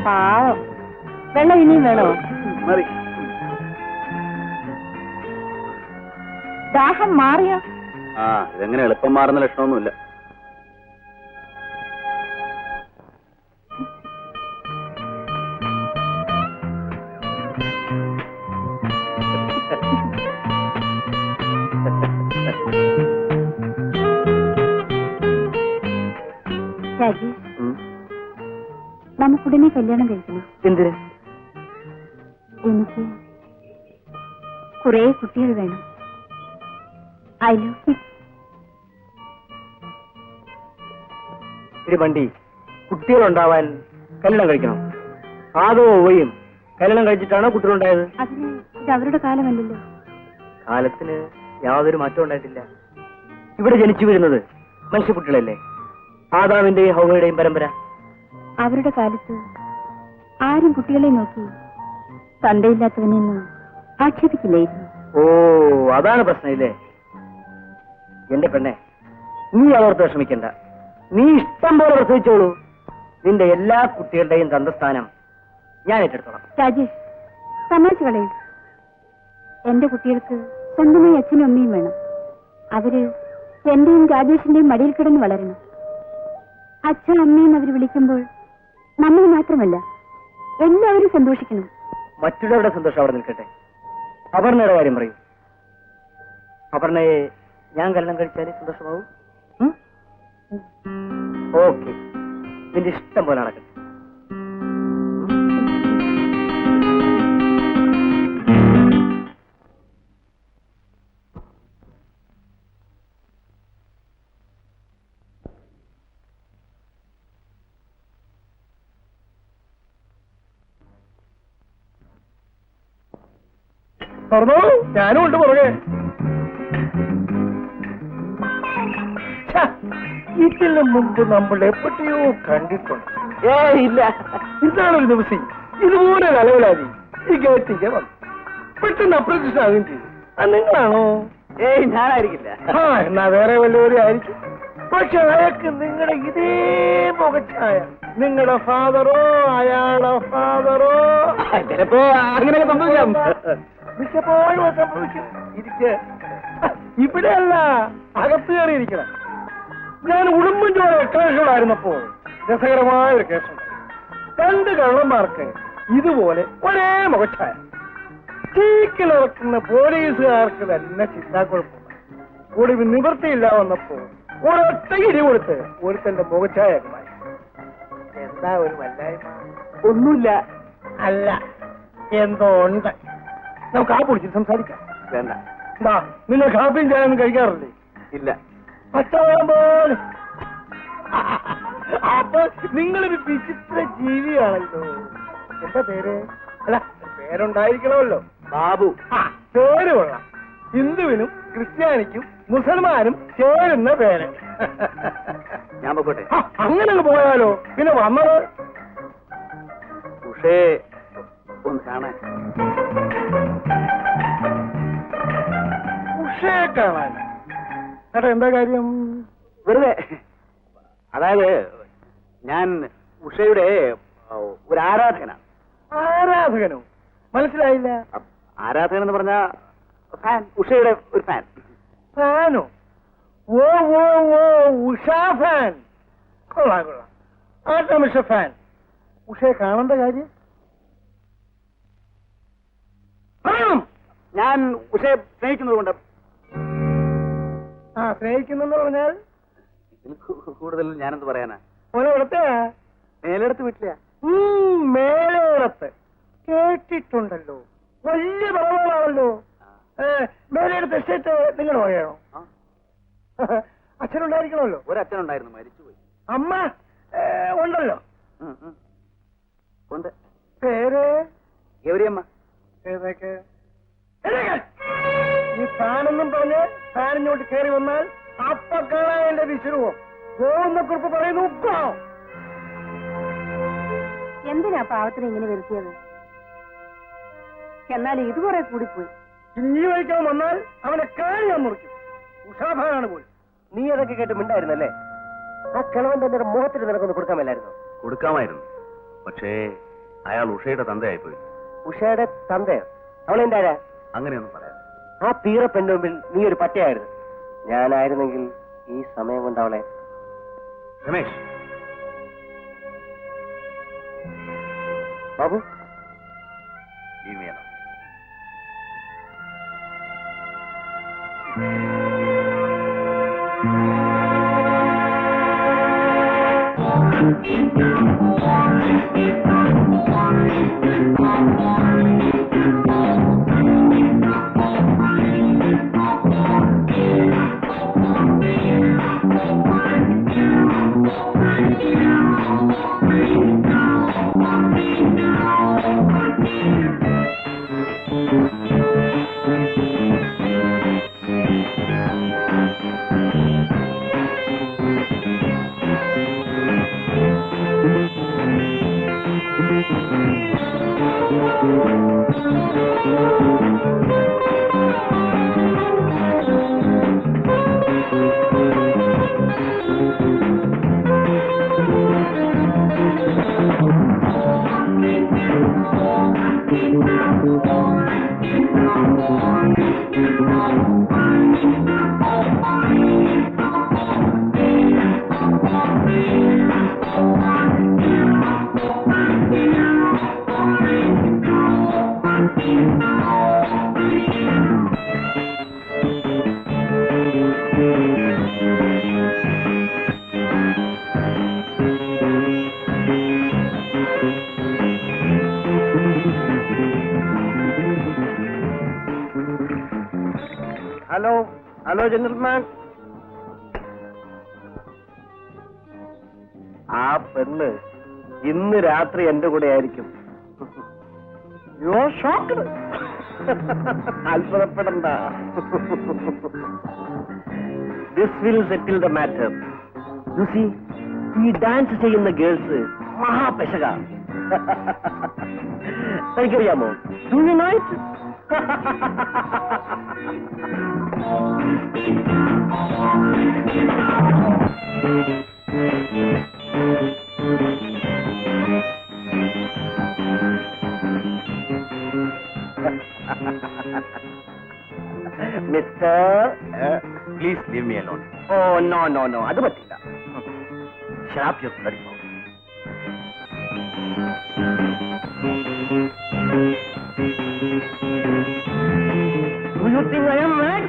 പാവം. വെള്ളം ഇനിയും വേണോ? മതി. ദാഹം മാറിയോ? ആ, ഇതെങ്ങനെ എളുപ്പം മാറുന്ന ലക്ഷണമൊന്നുമില്ല. നമുക്കുടനെ കല്യാണം കഴിക്കണം. എന്തിന്? എനിക്ക് കുറെ കുട്ടികൾ വേണം. I love you. ഒരു വണ്ടി കുട്ടികളുണ്ടാവാൻ കല്യാണം കഴിക്കണം. ആദോ ഓയും കല്യാണം കഴിച്ചിട്ടാണോ കുട്ടികളുണ്ടായത്? അതിന് ഇത് അവരുടെ കാലമല്ലല്ലോ. കാലത്തിന് യാതൊരു മാറ്റവും ഉണ്ടായിട്ടില്ല. ഇവിടെ ജനിച്ചു വീഴുന്നത് മനുഷ്യക്കുട്ടികളല്ലേ? ആദാമിന്റെയും ഹൗവയുടെയും പരമ്പര. അവരുടെ കാലത്ത് ആരും കുട്ടികളെ നോക്കി തന്തയില്ലാത്തവനെന്ന് ആക്ഷേപിക്കില്ലായിരുന്നു. ഓ, അതാണ് പ്രശ്നം ഇല്ലേ? എന്റെ പെണ്ണെ, നീ അതോർത്ത് വിഷമിക്കണ്ട. നീ ഇഷ്ടം പോലെ പ്രസവിച്ചോളൂ. നിന്റെ എല്ലാ കുട്ടികളുടെയും തന്തസ്ഥാനം ഞാൻ ഏറ്റെടുത്തോളാം. രാജേഷ്, തമാശ കളയും. എന്റെ കുട്ടികൾക്ക് സ്വന്തമായി അച്ഛനും അമ്മയും വേണം. അവര് എന്റെയും രാജേഷിന്റെയും മടിയിൽ കിടന്ന് വളരണം. അച്ഛൻ അമ്മയും അവർ വിളിക്കുമ്പോൾ നമ്മൾ മാത്രമല്ല, എല്ലാവരും സന്തോഷിക്കണം. മറ്റുള്ളവരുടെ സന്തോഷം അവിടെ നിൽക്കട്ടെ. അപർണയുടെ കാര്യം പറയൂ. അപർണയെ ഞാൻ കല്യാണം കഴിച്ചാലേ സന്തോഷമാവും. ഓക്കെ, നിന്റെ ഇഷ്ടം പോലെ നടക്കട്ടെ. പറഞ്ഞോ, ഞാനും ഉണ്ട് പുറകെ. ഇതിന് മുമ്പ് നമ്മൾ എപ്പോഴോ കണ്ടിട്ടുണ്ട്. ഇല്ല, ഇതാണൊരു ദിവസം ഇതുപോലെ ഒരു അലവലാതി ഈ ഗേറ്റിക്ക് വന്നു. പെട്ടെന്ന് അപ്രത്യക്ഷമാകുകയും ചെയ്തു. നിങ്ങളാണോ? ഞാനായിരിക്കില്ല. ആ, എന്നാ വേറെ വല്ലവരും ആയിരിക്കും. പക്ഷെ അയാൾക്ക് നിങ്ങളുടെ ഇതേ മുഖച്ഛായ. നിങ്ങളുടെ ഫാദറോ അയാളുടെ ഫാദറോ? ചിലപ്പോ അങ്ങനെയൊക്കെ സംഭവിക്കാം. മിക്കപ്പോഴും സംഭവിക്കും. ഇവിടെയല്ല, അകത്ത് കയറിയിരിക്കണം. ഞാൻ ഉടുമ്പൻചോല എക്സ്പ്രഷനായിരുന്നപ്പോൾ രസകരമായ ഒരു കേസുണ്ട്. 2 കള്ളന്മാർക്ക് ഇതുപോലെ ഒരേ മുഖച്ഛായ. ചീക്കിലിറക്കുന്ന പോലീസുകാർക്ക് തന്നെ ചിന്താക്കുഴപ്പമില്ല. ഒടുവിൽ നിവൃത്തിയില്ല വന്നപ്പോൾ ഒരൊറ്റ ഇടി കൊടുത്ത് ഒരുത്തന്റെ മുഖച്ഛായ മാറി. എന്താ ഒരു വല്ലായ്മ? ഒന്നുമില്ല. അല്ല, എന്തോ ഉണ്ട്. നമുക്ക് ആ പൊളിച്ചിട്ട് സംസാരിക്കാം. വേണ്ട. എന്താ, നിങ്ങൾ കാപ്പിയും ചായൊന്നും കഴിക്കാറില്ലേ? ഇല്ല. പച്ചവെള്ളം പോലെ. അപ്പൊ നിങ്ങളൊരു വിചിത്ര ജീവിയാണല്ലോ. എന്താ പേര്? അല്ല, പേരുണ്ടായിരിക്കണമല്ലോ. ബാബു. പേര് കൊള്ളാം. ഹിന്ദുവിനും ക്രിസ്ത്യാനിക്കും മുസൽമാനും ചേരുന്ന പേര്. ഞാൻ പൊക്കോട്ടെ. അങ്ങനെ പോയാലോ? പിന്നെ വന്നത് ഉഷേ ഒന്ന് കാണാൻ. ഉഷ ഉഷയെ കാണാൻ. ചേട്ടാ എന്താ കാര്യം? വെറുതെ. അതായത് ഞാൻ ഉഷയുടെ ഒരു ആരാധകനാണ്. ആരാധകനോ? മനസ്സിലായില്ല. ആരാധകൻ എന്ന് പറഞ്ഞ ഫാൻ, ഉഷയുടെ ഒരു ഫാൻ. ഫാനോ? ഓ ഓ ഓ ഉഷ ഫാൻ. കൊള്ളാം കൊള്ളാം. ആട്ടമിഷ ഫാൻ. ഉഷയെ കാണേണ്ട കാര്യം? ഞാൻ ഉഷയെ സ്നേഹിക്കുന്നത് കൊണ്ട്. ആ, സ്നേഹിക്കുന്നെന്ന് പറഞ്ഞാൽ ഇതിൽ കൂടുതൽ ഞാനെന്ത് പറയാനാ? ഓരോടത്തെ മേലെടുത്ത് വീട്ടില്ല. മേലോടത്ത് കേട്ടിട്ടുണ്ടല്ലോ, വലിയ പറവാണല്ലോ. മേലെടുത്ത് എസ്റ്റേറ്റ് നിങ്ങൾ പറയണോ? അച്ഛനുണ്ടായിരിക്കണമല്ലോ. ഒരച്ഛനുണ്ടായിരുന്നു, മരിച്ചുപോയി. അമ്മ ഉണ്ടല്ലോ. ഉണ്ട്. പേര് ഗൗരിയമ്മ. ഏതൊക്കെ? ഈ ഫാനെന്നും പറഞ്ഞ് ഫാനിഞ്ഞോട്ട് കയറി വന്നാൽ അപ്പ കാണാൻ എന്റെ വിശ്രമം. ഗോവിന്ദക്കുറിപ്പ് പറയുന്നു ഉപ്പോ. എന്തിനാ പാവത്തിനെ ഇങ്ങനെ വരുത്തിയത്? എന്നാൽ ഇത് കുറെ കൂടിപ്പോയി. ഈ വഴിക്കാൻ വന്നാൽ അവനെ കാര്യം ഞാൻ മുറിക്കും. ഉഷാഭാനാണ് പോലും. നീ അതൊക്കെ കേട്ട് മിണ്ടായിരുന്നല്ലേ? ആ കിളവന്റെ എന്റെ മുഖത്തിന് നിനക്കൊന്ന് കൊടുക്കാൻ മേലായിരുന്നു? കൊടുക്കാമായിരുന്നു, പക്ഷേ അയാൾ ഉഷയുടെ തന്തയായിപ്പോയി. ഉഷയുടെ തന്തയോ? അവളെന്റെ ആരാ? അങ്ങനെയൊന്നും പറയാം. ആ പീറ പെണ്ണിന് മുമ്പിൽ നീ ഒരു പട്ടയായിരുന്നു. ഞാനായിരുന്നെങ്കിൽ ഈ സമയം കൊണ്ട് അവളെ. Ramesh Babu, leave me alone. Hello hello gentleman. ആ പെണ്ണ് ഇന്ന് രാത്രി എന്റെ കൂടെ ആയിരിക്കും. അത്ഭുതപ്പെടണ്ട. This will settle the matter. You see, ഈ ഡാൻസ് ചെയ്യുന്ന ഗേൾസ് മഹാപെശക. എനിക്കറിയാമോ? Do you know it? Mister, please leave me alone. Oh no no no, അത് പറ്റില്ല. Shut your bloody mouth. Do you think I am mad?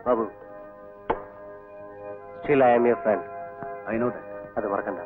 Babu, still I am your friend. I know that. അത് മറക്കണ്ട.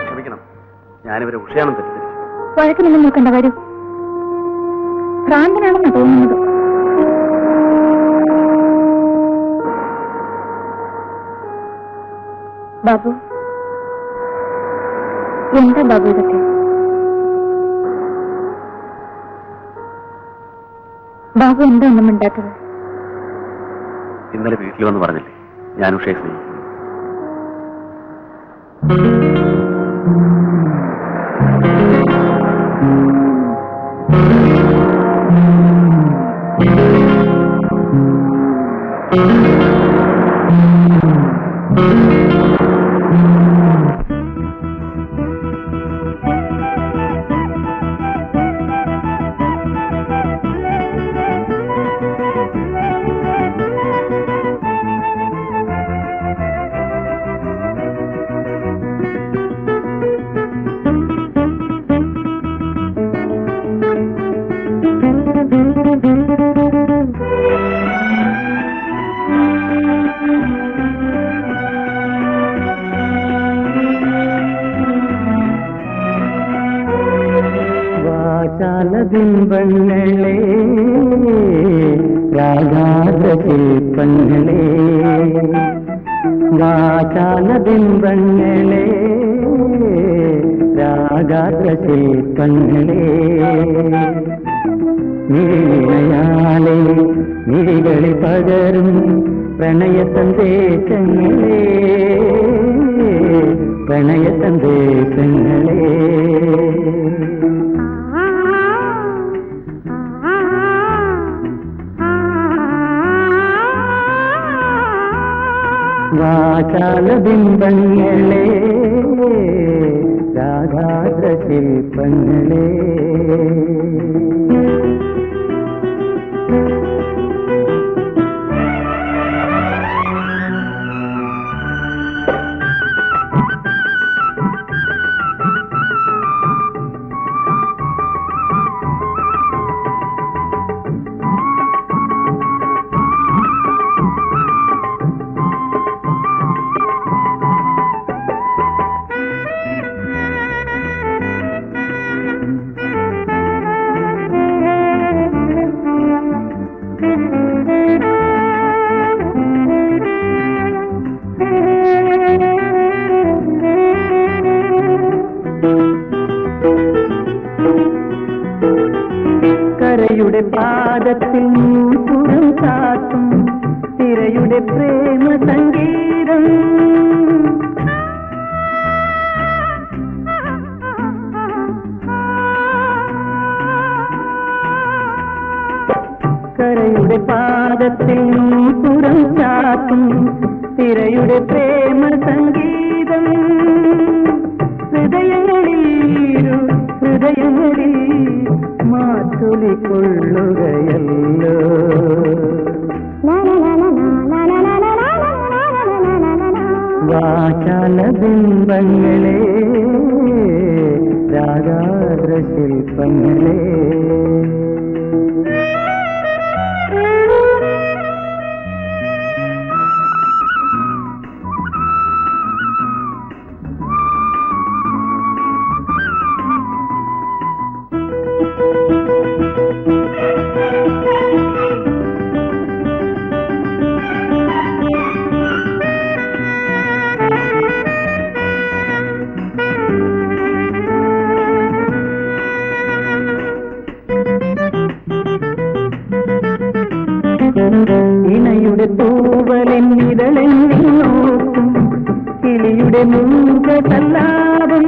ക്ഷമിക്കണം, ഞാനിവരെ ഉഷയാണെന്ന് തെറ്റിദ്ധരിച്ചു. വഴക്കിനൊന്നും നോക്കണ്ട, വരൂ. ഭ്രാന്തനാണെന്നാ തോന്നുന്നത്. ബാബു, എന്താ ബാബു ഇതൊക്കെ? ബാബു എന്താ ഒന്നും മിണ്ടാത്തത്? ഇന്നലെ വീട്ടിൽ വന്ന് പറഞ്ഞില്ലേ ഞാൻ ഉഷയെ സ്നേഹിക്കുന്നു. ബിംബങ്ങളെ രാഗാദ്ര ശില്പങ്ങളെ വാചാല ബിംബങ്ങളെ രാഗാദ്ര ശില്പങ്ങളെ മിഴിയാലെ മിഴികളിൽ പകരും പ്രണയ സന്ദേശങ്ങളെ പ്രണയ സന്ദേശങ്ങളെ വാചാല ബിംബങ്ങളെ രാഗാദ്ര ശില്പങ്ങളെ പാദത്തിൽ നൂപുരം ചാത്തും തിരയുടെ പ്രേമ സംഗീതം. കരയുടെ പാദത്തിൽ നൂപുരം ചാത്തും തിരയുടെ പ്രേമ സംഗീതം. ഹൃദയങ്ങളിൽ മാറ്റൊലിക്കൊള്ളുകയല്ലോ. വാചാല ബിംബങ്ങളെ രാഗാദ്ര ശില്പങ്ങളെ. ഇണയുടെ തൂവലിൻ ഇതളെന്നിൽ നോക്കും കിളിയുടെ മൂകസല്ലാപം.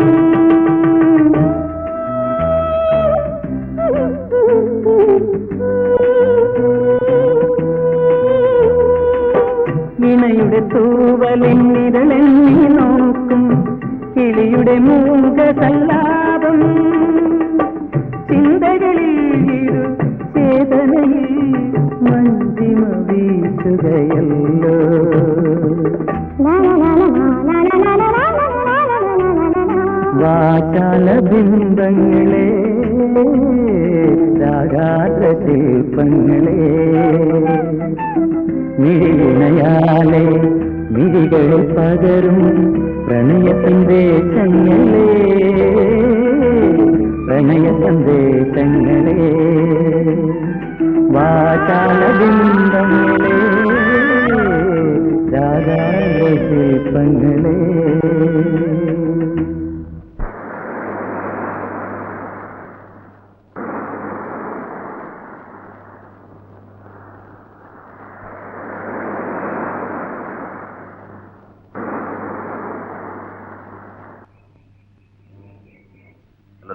ഇണയുടെ തൂവലിൻ ഇതളെന്നിൽ നോക്കും കിളിയുടെ മൂകസല്ലാപം. ചിന്തകളിൽ ചേതനയിൽ മഞ്ജിമ വീശുകയല്ലോ. വാചാല ബിംബങ്ങളെ രാഗാദ്ര ശില്പങ്ങളെ. മിഴിനയാലെ മിഴികളിൽ പകരും പ്രണയ സന്ദേശങ്ങളെ. പ്രണയ സന്ദേശങ്ങളെ. വാചാല ബിംബങ്ങളെ രാഗാദ്ര ശില്പങ്ങളെ.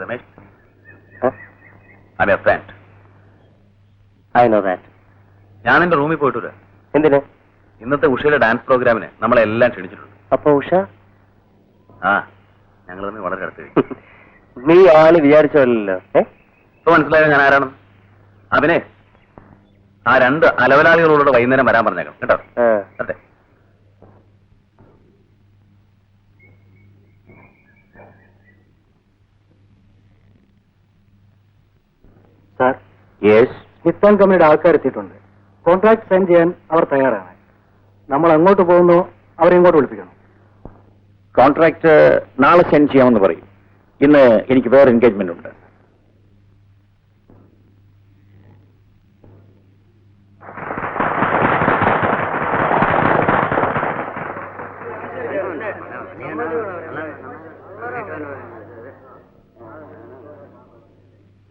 Ramesh, I'm a friend. I know that. ഞാൻ എന്റെ റൂമിൽ പോയിട്ടില്ല. എന്തിന്? ഇന്നത്തെ ഉഷയുടെ ഡാൻസ് പ്രോഗ്രാമിന് നമ്മളെല്ലാം ക്ഷണിച്ചിട്ടുണ്ട്. അപ്പൊ ഉഷ ആ, ഞങ്ങൾ തമ്മിൽ വളരെ അടുത്ത്. നീ ആള് വിചാരിച്ചല്ലോ. ഇപ്പൊ മനസ്സിലായോ ഞാൻ ആരാണെന്ന്? അവനെ ആ 2 അലവലാളികളോട് വൈകുന്നേരം വരാൻ പറഞ്ഞേക്കാം കേട്ടോ. അതെ. Sir, yes. നിത്താൻ കമ്പനിയുടെ ആൾക്കാർ എത്തിയിട്ടുണ്ട്. കോൺട്രാക്ട് സൈൻ ചെയ്യാൻ അവർ തയ്യാറാണ്. നമ്മൾ അങ്ങോട്ട് പോകുന്നു, അവരെ ഇങ്ങോട്ട് വിളിപ്പിക്കണം. കോൺട്രാക്ട് നാളെ സെൻഡ് ചെയ്യാമെന്ന് പറയും. ഇന്ന് എനിക്ക് വേറെ എൻഗേജ്മെന്റ് ഉണ്ട്.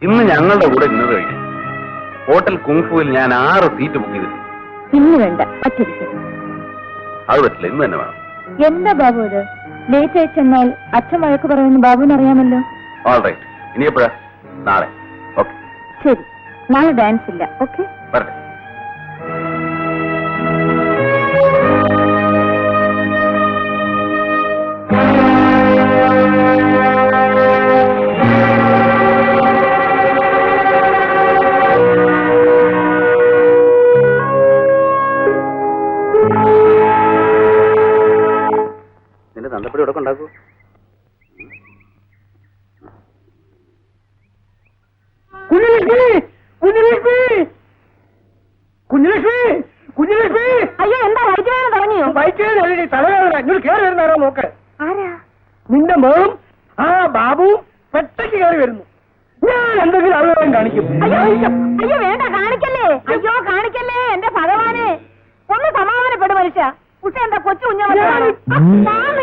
ഇന്ന് ഞങ്ങളുടെ കൂടെ ഡിന്നർ കഴിക്കും. ഹോട്ടൽ കുങ്ഫുവിൽ ഞാൻ 6 സീറ്റ് ബുക്ക് ചെയ്തിട്ടുണ്ട്. ഇന്ന് വേണ്ട, പറ്റിരിക്കും. അത് പറ്റില്ല, ഇന്ന് തന്നെ വേണം. എന്താ ബാബു ഇത്? ലേറ്റ് ആയി ചെന്നാൽ അച്ഛൻ വഴക്ക് പറയുമെന്ന് ബാബുവിന് അറിയാമല്ലോ. All right. ഇനി എപ്പോഴാ? നാളെ. ഓക്കെ, ശരി. നാളെ ഡാൻസ് ഇല്ല. ഓക്കെ, വരട്ടെ. നിന്റെ തന്തപ്പടി ഇവിടെ ഉണ്ടാക്കൂ. കുഞ്ഞലക്ഷ്മി, കുഞ്ഞലക്ഷ്മി, കുഞ്ഞലക്ഷ്മി, കുഞ്ഞലക്ഷ്മി. അയ്യോ, എന്താ വൈകി വേണം തുടങ്ങിയോ? ബൈക്കിൽ തലവേദന. ഇങ്ങോട്ട് കയറി വരുന്നാരോ നോക്ക്. ആരാ? നിന്റെ മോളും ആ ബാബുവും പെട്ടയ്ക്ക് കയറി വരുന്നു. ഞാൻ എന്തെങ്കിലും അറിയാൻ കാണിക്കും. അയ്യോ അയ്യോ, വേണ്ട, കാണിക്കല്ലേ. അയ്യോ, കാണിക്കല്ലേ. എന്റെ ഭഗവാനെ, ഒന്ന് സമാധാനപ്പെടും മനുഷ്യ. കുട്ട എന്താ കൊച്ചു കുഞ്ഞാണ്?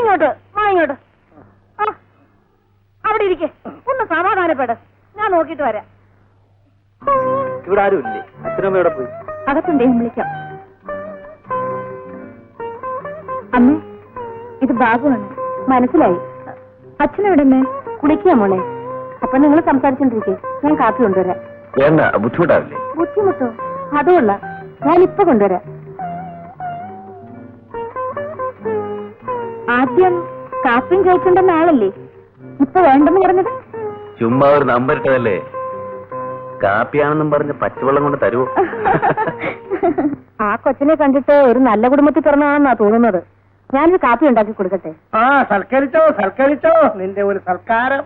ഇങ്ങോട്ട് വാ, ഇങ്ങോട്ട്. അവിടെ ഇരിക്കെ. ഒന്ന് സമാധാനപ്പെട്. ഞാൻ നോക്കിയിട്ട് വരാം. ഇവിടെ ആരും ഇല്ലേ? അച്ഛനും അമ്മ ഇവിടെ പോയി. അകത്തുണ്ടേ, വിളിക്കാം. അമ്മേ, ഇത് ബാബുവാണ്. മനസ്സിലായി. അച്ഛനെവിടെന്നെ? കുളിക്കുക മോളെ. അപ്പൊ നിങ്ങൾ സംസാരിച്ചോണ്ടിരിക്കേ, ഞാൻ കാപ്പി കൊണ്ടുവരാം. വേണ്ട, ബുദ്ധിമുട്ടാവില്ലേ? ബുദ്ധിമുട്ടോ? അതുമല്ല, ഞാനിപ്പൊ കൊണ്ടുവരാം. ആദ്യം കാപ്പിയും കഴിച്ചിട്ടുണ്ടെന്ന ആളല്ലേ ഇപ്പൊ വേണ്ടെന്ന് പറഞ്ഞത്? ചുമ്മാ ഒരു നമ്പർ ഇട്ടതല്ലേ. കാപ്പിയാണെന്നും പറഞ്ഞ് പച്ചവെള്ളം കൊണ്ട് തരുമോ? ആ കൊച്ചിനെ കണ്ടിട്ട് ഒരു നല്ല കുടുംബത്തിൽ പിറന്നാണെന്നാ തോന്നുന്നത്. ഞാനൊരു കാപ്പി ഉണ്ടാക്കി കൊടുക്കട്ടെ? ആ, സൽക്കരിച്ചോ സൽക്കരിച്ചോ, നിന്റെ ഒരു സൽക്കാരം.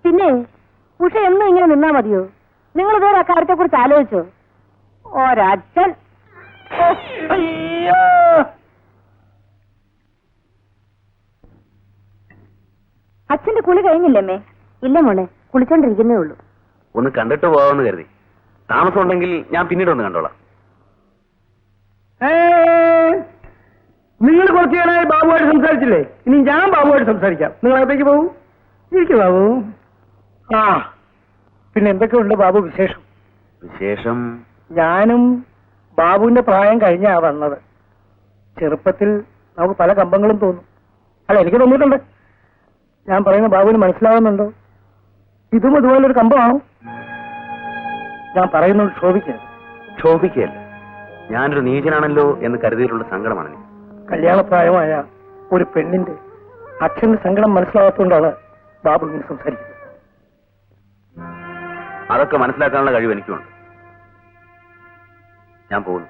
പിന്നെ ഉഷ എന്നും ഇങ്ങനെ നിന്നാ മതിയോ? നിങ്ങൾ ഇതുവരെ അക്കാര്യത്തെ കുറിച്ച് ആലോചിച്ചോ? ഒരച്ഛൻ. ഓ, അയ്യോ. അച്ഛന്റെ കുളി കഴിഞ്ഞില്ലമ്മേ? ഇല്ല മോളെ, കുളിച്ചോണ്ടിരിക്കുന്നേ ഉള്ളൂ. ഒന്ന് കണ്ടിട്ട് പോവാമെന്ന് കരുതി. താമസം ഉണ്ടെങ്കിൽ ഞാൻ പിന്നീട് ഒന്ന് കണ്ടോളാം. നിങ്ങൾ കുറച്ചു നേരമായി ബാബുവായിട്ട് സംസാരിച്ചില്ലേ? ഇനി ഞാൻ ബാബുവായിട്ട് സംസാരിക്കാം. നിങ്ങൾ അകത്തേക്ക് പോകൂ. ഇരിക്കും ബാബു. ആ, പിന്നെ എന്തൊക്കെയുണ്ട് ബാബു വിശേഷം? വിശേഷം ഞാനും ബാബുവിന്റെ പ്രായം കഴിഞ്ഞാ വന്നത്. ചെറുപ്പത്തിൽ നമുക്ക് പല കമ്പങ്ങളും തോന്നും. അല്ല, എനിക്ക് തോന്നിയിട്ടുണ്ട്. ഞാൻ പറയുന്ന ബാബുവിന് മനസ്സിലാവുന്നുണ്ടോ? ഇതും ഇതുപോലൊരു കമ്പമാണോ? ഞാൻ പറയുന്നത് ക്ഷോഭിക്കരുത്. ക്ഷോഭിക്കുകയല്ല, ഞാനൊരു നീചനാണല്ലോ എന്ന് കരുതിയിട്ടുള്ള സങ്കടമാണ് എനിക്ക്. കല്യാണപ്രായമായ ഒരു പെണ്ണിന്റെ അച്ഛന്റെ സങ്കടം മനസ്സിലാവാത്തതുകൊണ്ടാണ് ബാബു ഇങ്ങനെ സംസാരിക്കുന്നത്. അതൊക്കെ മനസ്സിലാക്കാനുള്ള കഴിവ് എനിക്കുണ്ട്. ഞാൻ പോകുന്നു.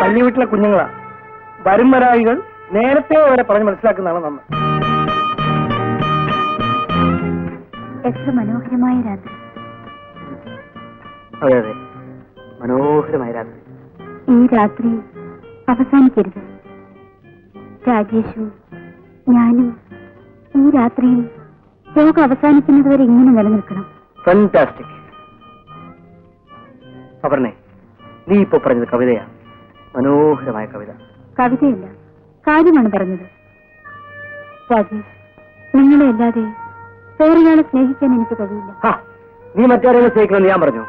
പള്ളി വീട്ടിലെ കുഞ്ഞുങ്ങളാ. വരും വരായികൾ നേരത്തെ അവരെ പറഞ്ഞ് മനസ്സിലാക്കുന്നതാണ് നമ്മൾ. എത്ര മനോഹരമായ രാത്രി. അതെ അതെ, മനോഹരമായ രാത്രി. ഈ രാത്രി അവസാനിക്കരുത്. രാജേഷും ഞാനും ഈ രാത്രിയും ലോകം അവസാനിക്കുന്നതുവരെ ഇങ്ങനെ നിലനിൽക്കണം. ഫാന്റാസ്റ്റിക്. അപർണേ, നീ ഇപ്പൊ പറഞ്ഞത് കവിതയാണ്. മനോഹരമായ കവിത. കവിതയല്ല, കാര്യമാണ് പറഞ്ഞത്. രാജേഷ്, നിങ്ങളെ അല്ലാതെ വേറൊരാളെ സ്നേഹിക്കാൻ എനിക്ക് കഴിയില്ല. നീ മറ്റാരെങ്കിലും സ്നേഹിക്കണമെന്ന് ഞാൻ പറഞ്ഞു?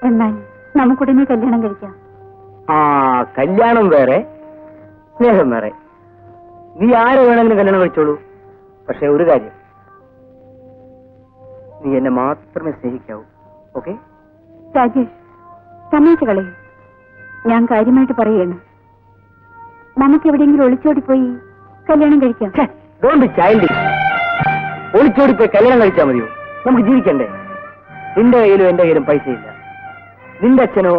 എന്നാൽ നമുക്കുടനെ കല്യാണം കഴിക്കാം. ആ, കല്യാണം വേറെ, സ്നേഹം വേറെ. നീ ആരെ വേണമെങ്കിലും കല്യാണം കഴിച്ചോളൂ. പക്ഷെ ഒരു കാര്യം, നീ എന്നെ മാത്രമേ സ്നേഹിക്കാവൂ. ഓക്കെ? രാജേഷ്, സമ്മതിച്ചു കളയും. ഞാൻ കാര്യമായിട്ട് പറയുകയാണ്. നമുക്ക് എവിടെയെങ്കിലും ഒളിച്ചോടിപ്പോയി കല്യാണം കഴിക്കാം. Don't be childish. ഒളിച്ചോടിപ്പോയി കല്യാണം കഴിച്ചാൽ മതിയോ? നമുക്ക് ജീവിക്കണ്ടേ? നിന്റെ കയ്യിലും എന്റെ കയ്യിലും പൈസയില്ല. നിന്റെ അച്ഛനോ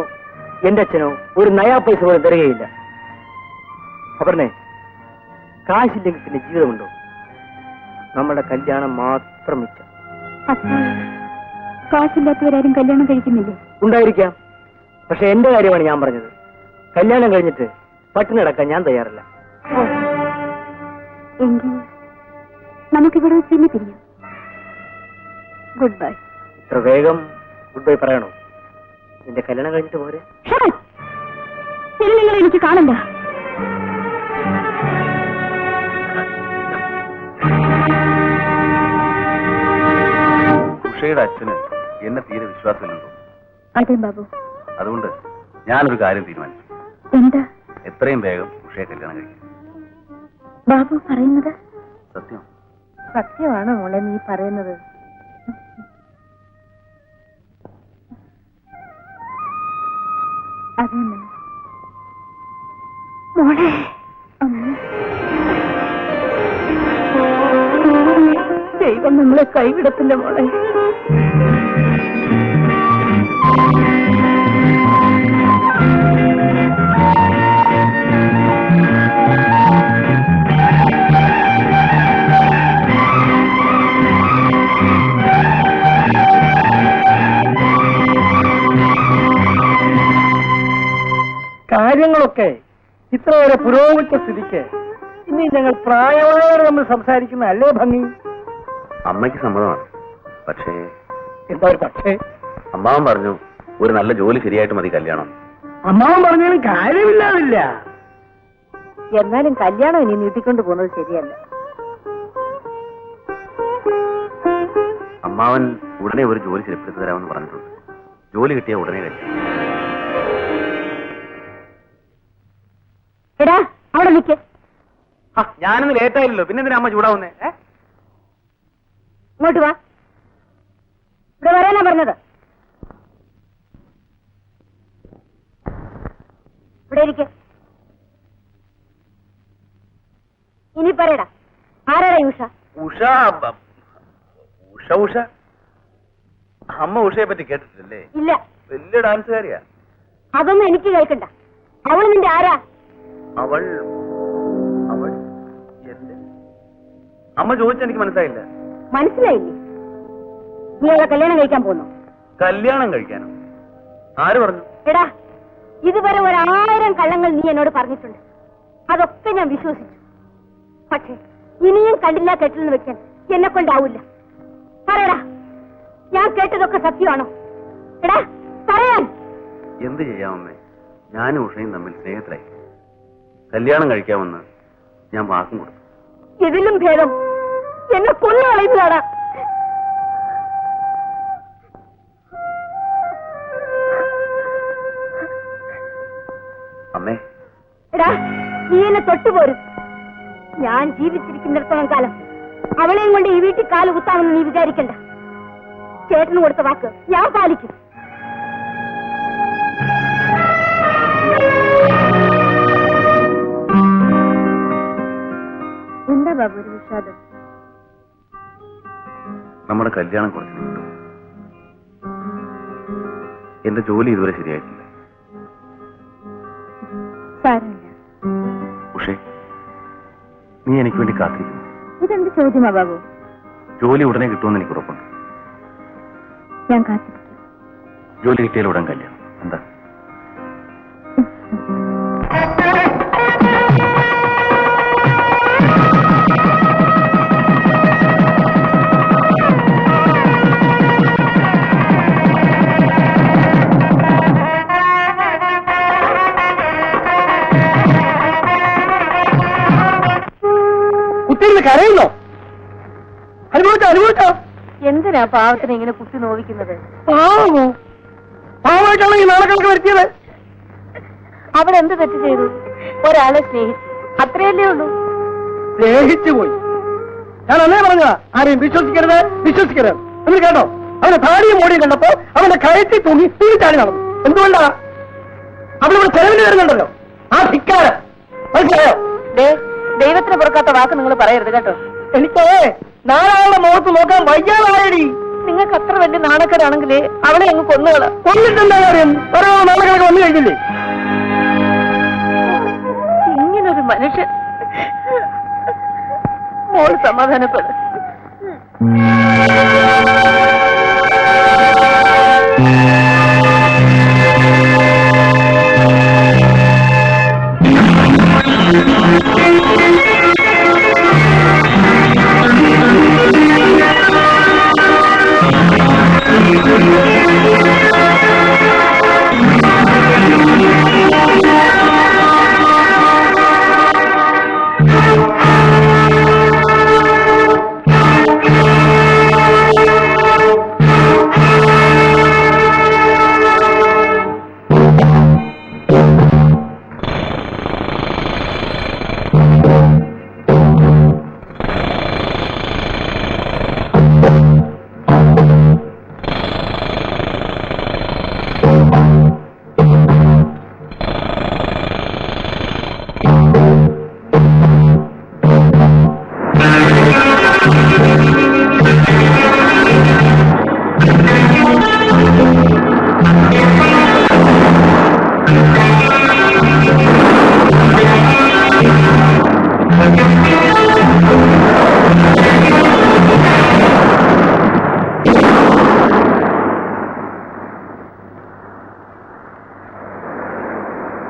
എന്റെ അച്ഛനോ ഒരു നയാ പൈസ പോലും തരികയില്ല. അപർണേ, കാശില്ലെങ്കിൽ പിന്നെ ജീവിതമുണ്ടോ? നമ്മുടെ കല്യാണം മാത്രം മിച്ചം. അപ്പോൾ കാശില്ലാത്തവരാരും കല്യാണം കഴിക്കുന്നില്ലേ? ഉണ്ടായിരിക്കാം. പക്ഷെ എന്റെ കാര്യമാണ് ഞാൻ പറഞ്ഞത്. കല്യാണം കഴിഞ്ഞിട്ട് പട്ടിണി കിടക്കാൻ ഞാൻ തയ്യാറല്ല. എങ്കിൽ നമുക്കിവിടെ വെച്ച് തന്നെ പിരിയാം. Good bye. ഇത്ര വേഗം ഗുഡ് ബൈ പറയണോ? നിന്റെ കല്യാണം കഴിഞ്ഞിട്ട് പോരെ? ഇനി നിങ്ങൾ എനിക്ക് കാണണ്ട. ഉഷയുടെ അച്ഛന് എന്നെ തീരെ വിശ്വാസമില്ലെന്ന് തോന്നുന്നു. അതെ ബാബു. അതുകൊണ്ട് ഞാനൊരു കാര്യം തീരുമാനിച്ചു. എന്താ? എത്രയും വേഗം ഉഷയെ കല്യാണം കഴിക്കും. ബാബു പറയുന്നത് സത്യം. സത്യമാണ് മോളെ നീ പറയുന്നത്. അതെ മോളെ. ദൈവം നമ്മളെ കൈവിടത്തില്ല മോളെ. കാര്യങ്ങളൊക്കെ ഇത്രയേറെ പുരോഗമിച്ച സ്ഥിതിക്ക് ഇനി ഞങ്ങൾ പ്രായമായവരെ നമ്മൾ സംസാരിക്കുന്ന അല്ലേ ഭംഗി? അമ്മയ്ക്ക് സമ്മതമാണ്. പക്ഷേ എന്താ ഒരു പക്ഷേ? അമ്മാവൻ പറഞ്ഞു ഒരു നല്ല ജോലി ശരിയായിട്ട് മതി കല്യാണം. അമ്മാവൻ പറഞ്ഞാലും കാര്യമില്ലാതില്ല. എന്നാലും കല്യാണം ഇനി നീട്ടിക്കൊണ്ട് പോകുന്നത് ശരിയല്ല. അമ്മാവൻ ഉടനെ ഒരു ജോലി ശരിപ്പെടുത്തി തരാമെന്ന് പറഞ്ഞിട്ടുണ്ട്. ജോലി കിട്ടിയാൽ ഉടനെ കഴിക്കാം. എടാ അവിടെ നിൽക്ക്. ഞാനൊന്ന് ലേറ്റായില്ലല്ലോ, പിന്നെ എന്തിനാ അമ്മ ചൂടാവുന്നേ? ഇങ്ങോട്ട് വാ. ഇവിടെ വരാനാ പറഞ്ഞത്. ഇവിടെ ഇരിക്കെ. ഇനി പറയടാ, ആരാടാ ഈ ഉഷ? ഉഷ ഉഷ ഉഷ അമ്മ ഉഷയെ പറ്റി കേട്ടിട്ടില്ലേ? ഇല്ല. വലിയ ഡാൻസുകാരിയാ. അതൊന്നും എനിക്ക് കേൾക്കണ്ട. അവള് നിന്റെ ആരാ? അവൾ അവൾ എന്റെ അമ്മ ചോദിച്ചെനിക്ക് മനസ്സിലായില്ല. മനസ്സിലായില്ലേ? നീ അവളെ കല്യാണം കഴിക്കാൻ പോന്നു. കല്യാണം കഴിക്കാനോ? ആര് പറഞ്ഞു? എടാ, ഇതുവരെ 1000 കള്ളങ്ങൾ നീ എന്നോട് പറഞ്ഞിട്ടുണ്ട്. അതൊക്കെ ഞാൻ വിശ്വസിച്ചു. പക്ഷേ ഇനിയും കണ്ടില്ല കേട്ടില്ലെന്ന് വെക്കാൻ എന്നെ കൊണ്ടാവില്ല. പറയടാ, ഞാൻ കേട്ടതൊക്കെ സത്യമാണോ? എടാ പറയാൻ. എന്ത് ചെയ്യാമമ്മേ, ഞാനും ഉഷയും തമ്മിൽ സ്നേഹത്തിലായി. കല്യാണം കഴിക്കാമെന്ന് ഞാൻ വാക്കും കൊടുത്തു. ഇതിലും ഭേദം എന്നെ കൊന്നു കളയുന്നതാടാ. അമ്മേ, എടാ, നീ എന്നെ തൊട്ടുപോരും. ഞാൻ ജീവിച്ചിരിക്കുന്നിടത്തോളം കാലം അവളെയും കൊണ്ട് ഈ വീട്ടിൽ കാല് കുത്താമെന്ന് നീ വിചാരിക്കണ്ട. ചേട്ടന് കൊടുത്ത വാക്ക് ഞാൻ പാലിക്കും. എന്താ ബാബു ഒരു വിഷാദം? നമ്മുടെ കല്യാണം കുറച്ച് നീണ്ടു. എന്റെ ജോലി ഇതുവരെ ശരിയായിട്ടില്ല. സാരമില്ല. ഉഷേ, നീ എനിക്ക് വേണ്ടി കാത്തിരിക്കുന്നു. ഇതെന്ത് ചോദ്യമാ ബാബു? ജോലി ഉടനെ കിട്ടുമെന്ന് എനിക്ക് ഉറപ്പുണ്ട്. ഞാൻ കാത്തിരിക്കും. ജോലി കിട്ടിയാൽ ഉടൻ കല്യാണം. എന്താ? കുട്ടികൾ കരയുന്നോ? അനുഭവിച്ചോ അനുഭവിച്ചോ? എന്തിനാ പാവത്തിനെ ഇങ്ങനെ കുത്തി നോവിക്കുന്നത്? പാവമോ? പാവമായിട്ടാണ് ഈ നാളെ വരുത്തിയത്. അവളെന്ത് തെറ്റ് ചെയ്തു? ഒരാളെ സ്നേഹിച്ചു, അത്രയല്ലേ ഉള്ളൂ. സ്നേഹിച്ചു പോയി. ഞാൻ അന്നേ പറഞ്ഞതാ, ആരെയും വിശ്വസിക്കരുത് വിശ്വസിക്കരുത് എന്ന്. കേട്ടോ, അവന്റെ താടിയും മോടിയും കണ്ടപ്പോ അവന്റെ കയറ്റി തൂങ്ങി തിരിച്ചാടി നടന്നു. എന്തുകൊണ്ടാ? അവളിവിടെ ചെലവിന് വരുന്നുണ്ടല്ലോ, ആ ധിക്കാരം. മനസ്സിലായോ? ദൈവത്തിന് പുറക്കാത്ത വാക്ക് നിങ്ങൾ പറയരുത് കേട്ടോ. എനിക്ക് നാലാളുടെ മുഖത്ത് നോക്കാൻ വയ്യാതായടി. നിങ്ങൾക്ക് അത്ര വലിയ നാണക്കേടാണെങ്കിൽ അവളെ അങ്ങ് കൊന്നുകള. കൊന്നിട്ടെന്താ കാര്യം? ഓരോ നാളുകളൊക്കെ വന്നു കഴിഞ്ഞില്ലേ? ഇങ്ങനൊരു മനുഷ്യൻ. മോള് സമാധാനപ്പെടും.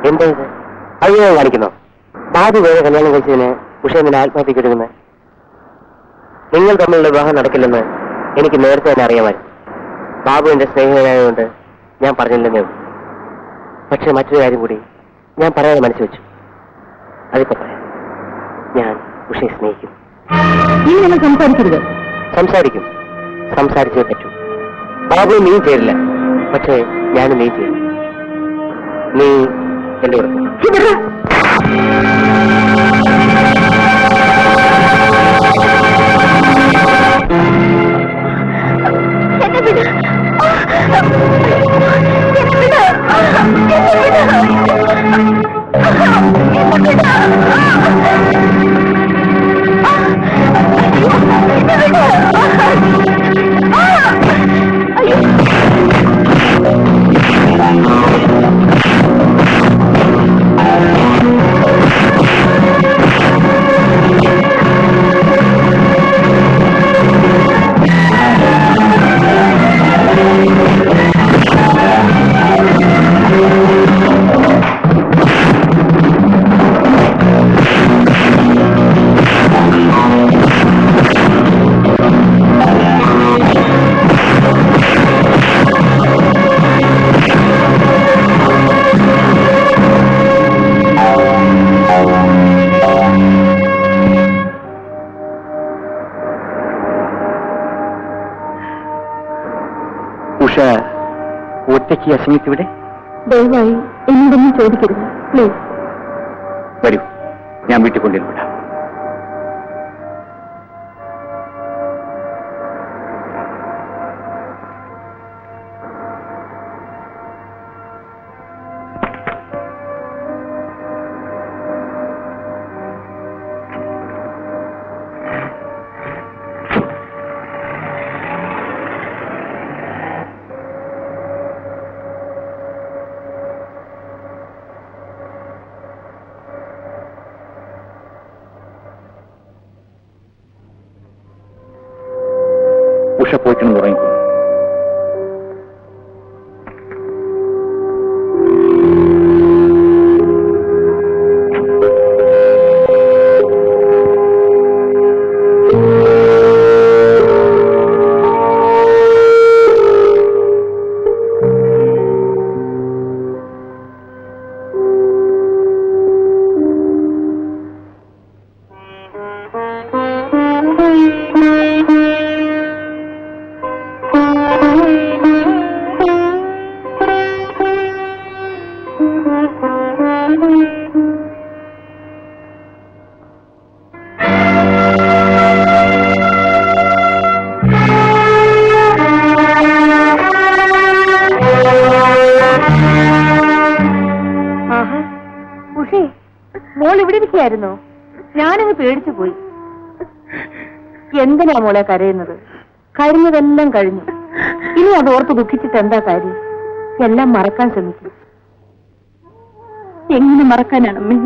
എന്താ ഇത്? അയ്യോ കാണിക്കുന്നു. ബാബു വേറെ കല്യാണം കഴിച്ചതിന് ഉഷ എന്തിനാ ആത്മഹത്യക്ക് എടുക്കുന്നത്? നിങ്ങൾ തമ്മിലുള്ള വിവാഹം നടക്കില്ലെന്ന് എനിക്ക് നേരത്തെ തന്നെ അറിയാമായിരുന്നു. ബാബു എന്റെ സ്നേഹിതനായതുകൊണ്ട് ഞാൻ പറഞ്ഞില്ലെന്നേ ഉള്ളൂ. പക്ഷെ മറ്റൊരു കാര്യം കൂടി ഞാൻ പറയാതെ മനസ്സ് വെച്ചു. അതിപ്പോ പറയാം. ഞാൻ ഉഷയെ സ്നേഹിക്കും. സംസാരിക്കരുത്. സംസാരിക്കും. സംസാരിച്ചേ പറ്റൂ. ബാബു നീ ചേരില്ല, പക്ഷേ ഞാൻ നീ ചെയ്യും. നീ എന്റെ കൂടെ പോ. ഉഷ ഒറ്റയ്ക്ക് അശ്മിക്കിവിടെ? ദയവായി എന്നോടൊന്നും ചോദിക്കരുത് പ്ലീസ്. വരൂ, ഞാൻ വീട്ടിൽ കൊണ്ടുവരാം. ഉഷ പോയിട്ടൊന്ന് ഉറങ്ങിക്കോ. മോൾ ഇവിടെ ഇരിക്കുകയായിരുന്നോ? ഞാനങ്ങ് പേടിച്ചു പോയി. എന്തിനാ മോളെ കരയുന്നത്? കരഞ്ഞതെല്ലാം കഴിഞ്ഞു. ഇനി അത് ഓർത്ത് ദുഃഖിച്ചിട്ട് എന്താ കാര്യം? എല്ലാം മറക്കാൻ ശ്രമിക്കും. എങ്ങനെ മറക്കാനാണ് അമ്മേ?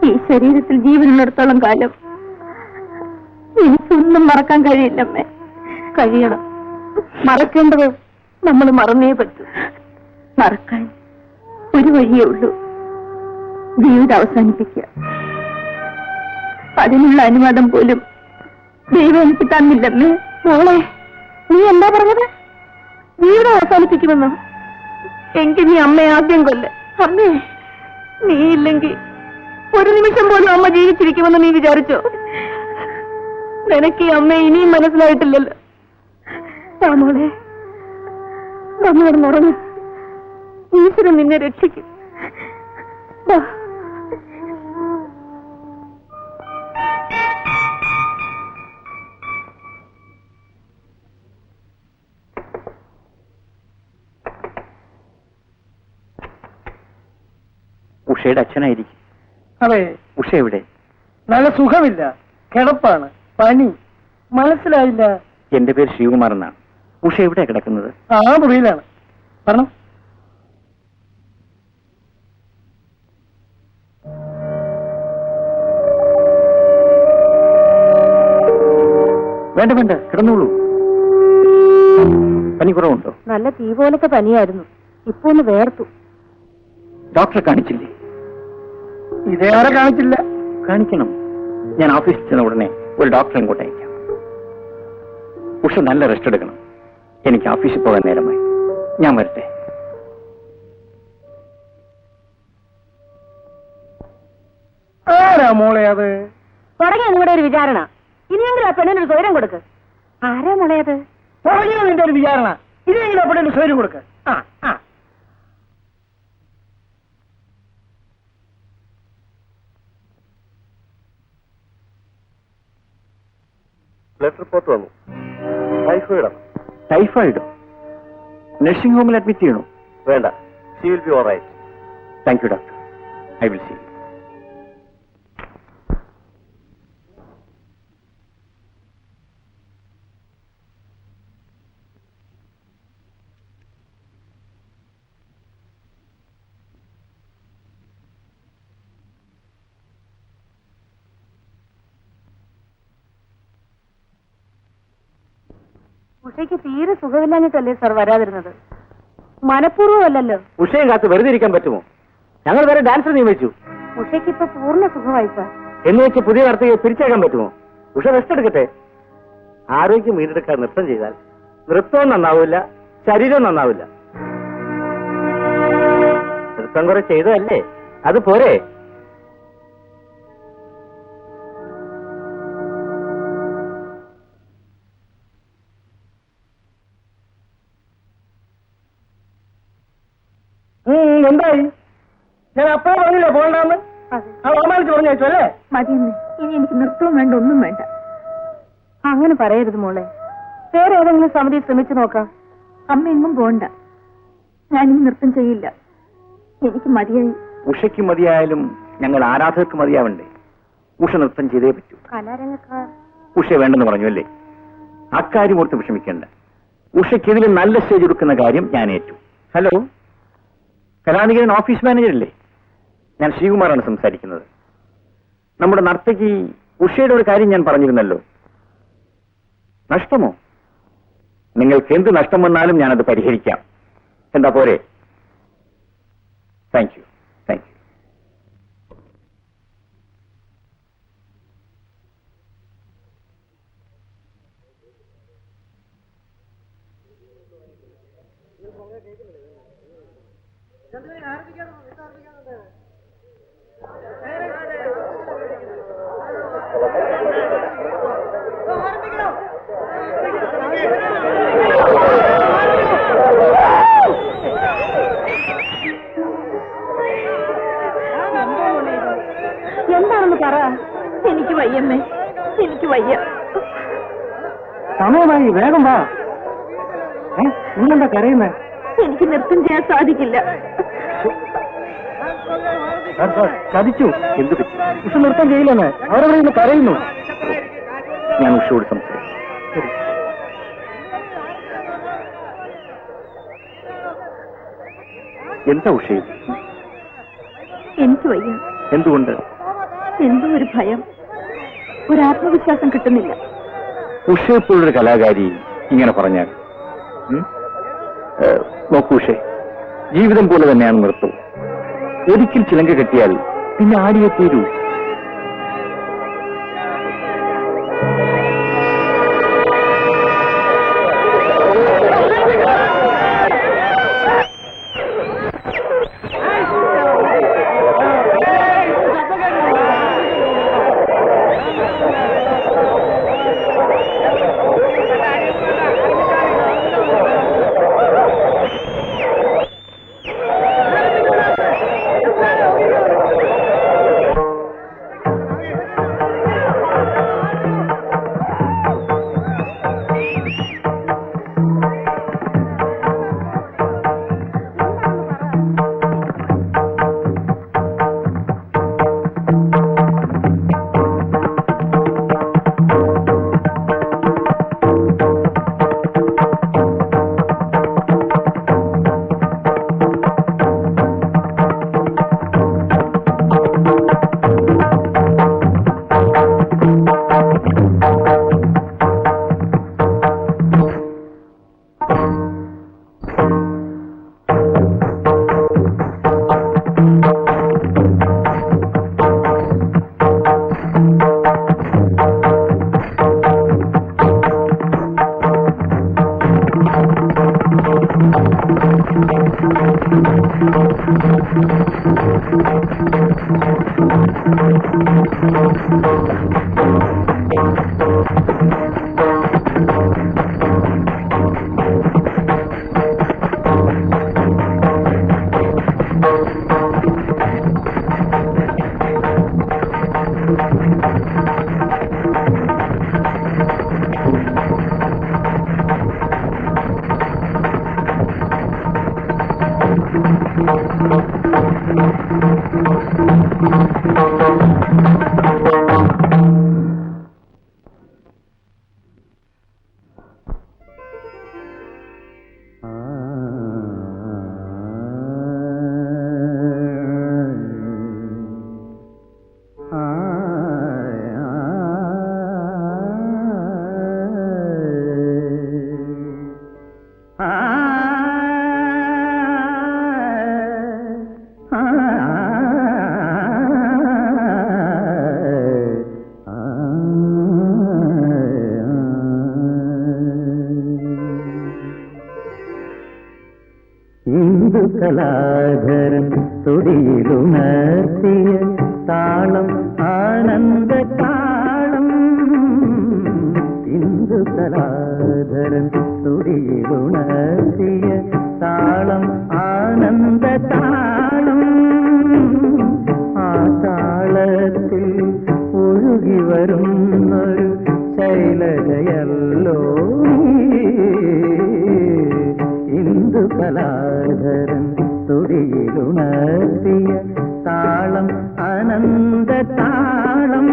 ഈ ശരീരത്തിൽ ജീവനുള്ളിടത്തോളം കാലം എനിക്കൊന്നും മറക്കാൻ കഴിയില്ലമ്മേ. കഴിയണം. മറക്കേണ്ടത് നമ്മൾ മറന്നേ പറ്റൂ. മറക്കാൻ ഒരു വഴിയേ ഉള്ളൂ, ജീവിതം അവസാനിപ്പിക്കുക. അതിനുള്ള അനുവാദം പോലും ദൈവം എനിക്ക് തന്നില്ലമ്മേ. മോളെ, നീ എന്താ പറഞ്ഞത്? ജീവിതം അവസാനിപ്പിക്കുമെന്നോ? എങ്കിൽ നീ അമ്മയെ ആദ്യം കൊല്ല. അമ്മേ, നീ ഇല്ലെങ്കിൽ ഒരു നിമിഷം പോലും അമ്മ ജീവിച്ചിരിക്കുമെന്ന് നീ വിചാരിച്ചോ? നിനക്ക് ഈ അമ്മയെ ഇനിയും മനസ്സിലായിട്ടില്ലല്ലോ. ആ മോളെ, നമ്മളിടന്നുറങ്ങ്. ഈശ്വരൻ നിന്നെ രക്ഷിക്കും. ഉഷയുടെ അച്ഛനായിരിക്കും. അതെ. ഉഷ എവിടെ? നല്ല സുഖമില്ല, കിടപ്പാണ്, പനി. മനസ്സിലായില്ല. എന്റെ പേര് ശിവകുമാർ എന്നാണ്. ഉഷ എവിടെയാ കിടക്കുന്നത്? ആ മുറിയിലാണ്. പറഞ്ഞു. വേണ്ട വേണ്ട, കിടന്നോളൂ. പനി കുറവുണ്ടോ? നല്ല തീ പോലത്തെ പനിയായിരുന്നു. ഇപ്പൊ ഒന്ന് വേർത്തു. ഡോക്ടറെ കാണിച്ചില്ലേ? ഇതേറെ കാണിച്ചില്ല. കാണിക്കണം. ഞാൻ ഓഫീസിൽ ചെന്ന ഉടനെ ഒരു ഡോക്ടറെ ഇങ്ങോട്ട് അയക്കാം. ഉഷ നല്ല റെസ്റ്റ് എടുക്കണം. എനിക്ക് ഓഫീസിൽ പോകാൻ നേരമായി. ഞാൻ വരട്ടെ. ആരാ മോളെ അത്? തുടങ്ങി നിങ്ങളുടെ ഒരു വിചാരണ. ഇനിയെങ്കിലും ആ പെണ്ണിനൊരു സ്വയം കൊടുക്ക്. ആരാ മോളേത്? തുടങ്ങിയോ നിന്റെ ഒരു വിചാരണ? ഇതെങ്കിലും എപ്പോഴും സൗകര്യം കൊടുക്ക. ആ ആ ബ്ലഡ് റിപ്പോർട്ട് വന്നു. ടൈഫോയിഡോ? നഴ്സിംഗ് ഹോമിൽ അഡ്മിറ്റ് ചെയ്യണോ? വേണ്ട, she will be alright. Thank you doctor, I will see. ഉഷയ്ക്ക് തീരെ സുഖമില്ലാഞ്ഞിട്ടല്ലേ സാർ വരാതിരുന്നത്? മനഃപൂർവ്വമല്ലല്ലോ. ഉഷയും കാത്ത് വെറുതെ ഇരിക്കാൻ പറ്റുമോ? ഞങ്ങൾ വേറെ ഡാൻസർ നിയമിച്ചു. ഉഷയ്ക്ക് ഇപ്പൊ പൂർണ്ണ സുഖമായി സാർ. എന്ന് വെച്ച് പുതിയ നർത്തകയെ പിരിച്ചേക്കാൻ പറ്റുമോ? ഉഷ റെസ്റ്റ് എടുക്കട്ടെ. ആരോഗ്യം വീണ്ടെടുക്കാൻ നൃത്തം ചെയ്താൽ നൃത്തവും നന്നാവില്ല, ശരീരവും നന്നാവില്ല. നൃത്തം കുറെ ചെയ്തതല്ലേ, അത് പോരെ? എന്തായി? ഞാൻ അപ്പോ പറഞ്ഞില്ലേ പോകണ്ടെന്ന്? ആ ഓമാനിച്ച് പറഞ്ഞയച്ചു അല്ലേ? മതിയെന്ന്. ഇനി എനിക്ക് നൃത്തവും വേണ്ട, ഒന്നും വേണ്ട. അങ്ങനെ പറയരുത് മോളെ. വേറെ ഏതെങ്കിലും സമിതി ശ്രമിച്ചു നോക്കാം. അമ്മ എങ്ങും പോണ്ട. ഞാനിനി നൃത്തം ചെയ്യില്ല. എനിക്ക് മതിയായി. ഉഷയ്ക്ക് മതിയായാലും ഞങ്ങൾ ആരാധകർക്ക് മതിയാവണ്ടേ? ഉഷ നൃത്തം ചെയ്തേ പറ്റൂ. കലാരംഗക്കാർ ഉഷ വേണ്ടെന്ന് പറഞ്ഞു അല്ലേ? അക്കാര്യം ഓർത്ത് വിഷമിക്കേണ്ട. ഉഷയ്ക്ക് ഇതിൽ നല്ല സ്റ്റേജ് എടുക്കുന്ന കാര്യം ഞാൻ ഏറ്റു. ഹലോ, കലാനികൻ ഓഫീസ് മാനേജർ അല്ലേ? ഞാൻ ശ്രീകുമാറാണ് സംസാരിക്കുന്നത്. നമ്മുടെ നർത്തകി ഉഷയുടെ ഒരു കാര്യം ഞാൻ പറഞ്ഞിരുന്നല്ലോ. നഷ്ടമോ? നിങ്ങൾക്ക് എന്ത് നഷ്ടം വന്നാലും ഞാനത് പരിഹരിക്കാം. എന്താ പോരെ? Thank you, thank you. എന്താണെന്ന് പറ. എനിക്ക് വയ്യമ്മേ, എനിക്ക് വയ്യ. സമയമായി, വേഗം വാ. നിങ്ങളെന്താ കരയുന്നേ? എനിക്ക് നൃത്തം ചെയ്യാൻ സാധിക്കില്ല. ചതിച്ചു. എന്ത് പറ്റി? ഉഷ നൃത്തം ചെയ്യില്ലെന്ന് അവരവിടെ നിന്ന് കരയുന്നു. ഞാൻ ഉഷയോട് സംസാരിക്കും. എന്താ ഉഷ? എനിക്ക് വയ്യ. എന്തുകൊണ്ട്? എന്തോ ഒരു ഭയം, ഒരു ആത്മവിശ്വാസം കിട്ടുന്നില്ല. ഉഷ എപ്പോഴൊരു കലാകാരി ഇങ്ങനെ പറഞ്ഞാൽ നോക്കൂ ഉഷേ, ജീവിതം പോലെ തന്നെയാണ് നൃത്തം. ഒരിക്കൽ ചിലങ്ക കെട്ടിയാൽ പിന്നെ ആടിയേ തീരൂ. ഹിന്ദുക്കലാധരൻ തുടിയിലുണർത്തിയ താളം ആനന്ദ താളം ഹിന്ദുക്കലാധരൻ തുടിയിലുണർത്തിയ താളം ആനന്ദ താളം ആ താളത്തിൽ ഒഴുകി വരുന്നൊരു ശൈലജയല്ലോ ഹിന്ദുക്കലാധരൻ തുടിയിലുണർത്തിയ താളം അനന്ത താളം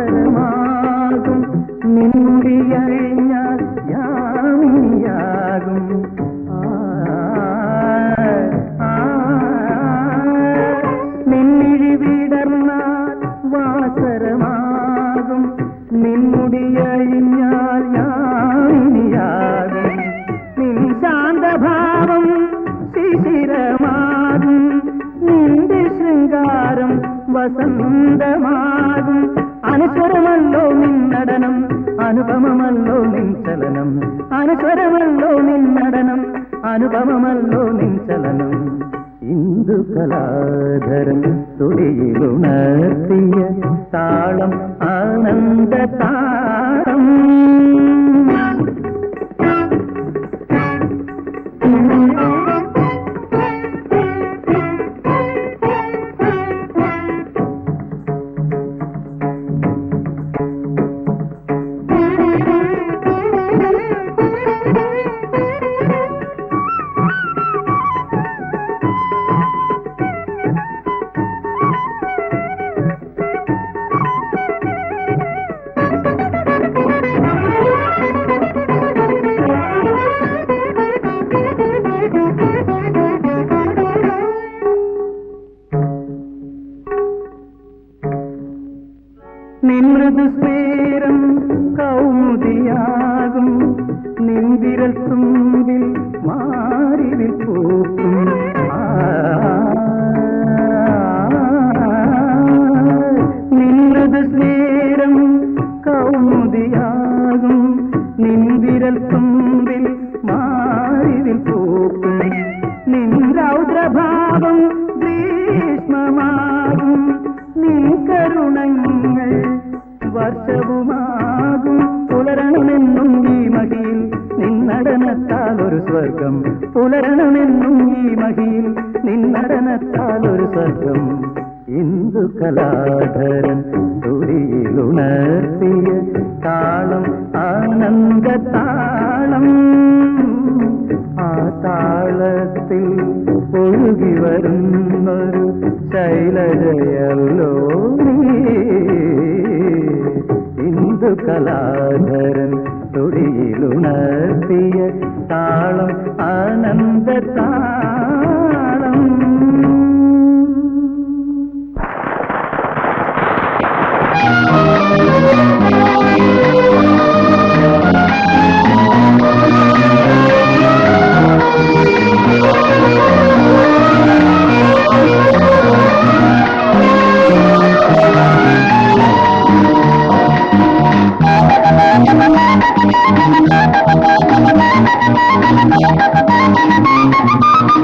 വാസരമാകും നിന്നുടിയഴിഞ്ഞാൽ യാമിനിയാകും നിന്നിഴി വിടർന്നാൽ വാസരമാകും നിന്നുടിയഴിഞ്ഞാൽ യാമിനിയാകും നിൻ ശാന്തഭാവം ശിശിരമാകും നിന്റെ ശൃംഗാരം വസന്തമാകും അനുസ്വരമല്ലോ നിന്നടനം അനുപമമല്ലോ നിൻ ചലനം അനുസ്വരമല്ലോ നിന്നടനം അനുപമമല്ലോ നിൻ ചലനം ഹിന്ദുക്കലാധരൻ തുടിയിലുണർത്തിയ താളം ആനന്ദ താളം നിൻമൃദുസ്മേരം കൗമുദിയാകും നിൻവിരൽ തുമ്പിൽ മാറിവിൽ പൂക്കും നിൻമൃദുസ്മേരം കൗമുദിയാകും നിൻവിരൽ തുമ്പിൽ മാറിവിൽ പൂക്കും നിൻ രൗദ്രഭാവം ഗ്രീഷ്മമാകും നിൻ കരുണങ്ങൾ വർഷവുമാകും പുലരണമെന്നും ഈ മഹിയിൽ നിന്നടനത്താൽ ഒരു സ്വർഗം പുലരണമെന്നും ഈ മഹിയിൽ നിന്നടനത്താൽ ഒരു സ്വർഗം ഹിന്ദുക്കലാധരൻ തുടിയിലുണർത്തിയ താളം ആനന്ദ താളം ആ താളത്തിൽ ഒഴുകി വരുന്നൊരു ശൈലജയല്ലോ ഹിന്ദുക്കലാധരൻ തുടിയിലുണർത്തിയ താളം ആനന്ദ താളം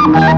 Thank you.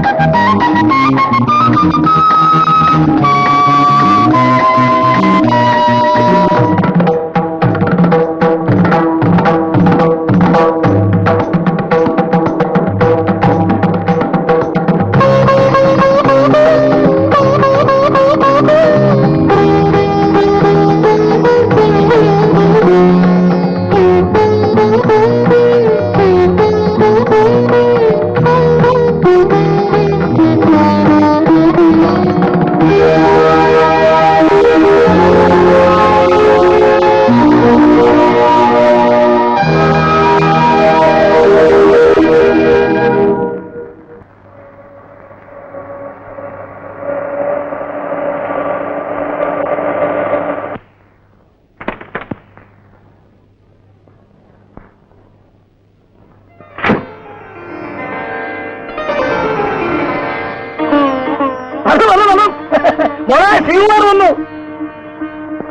മോളെ ശ്രീകുമാർ വന്നു.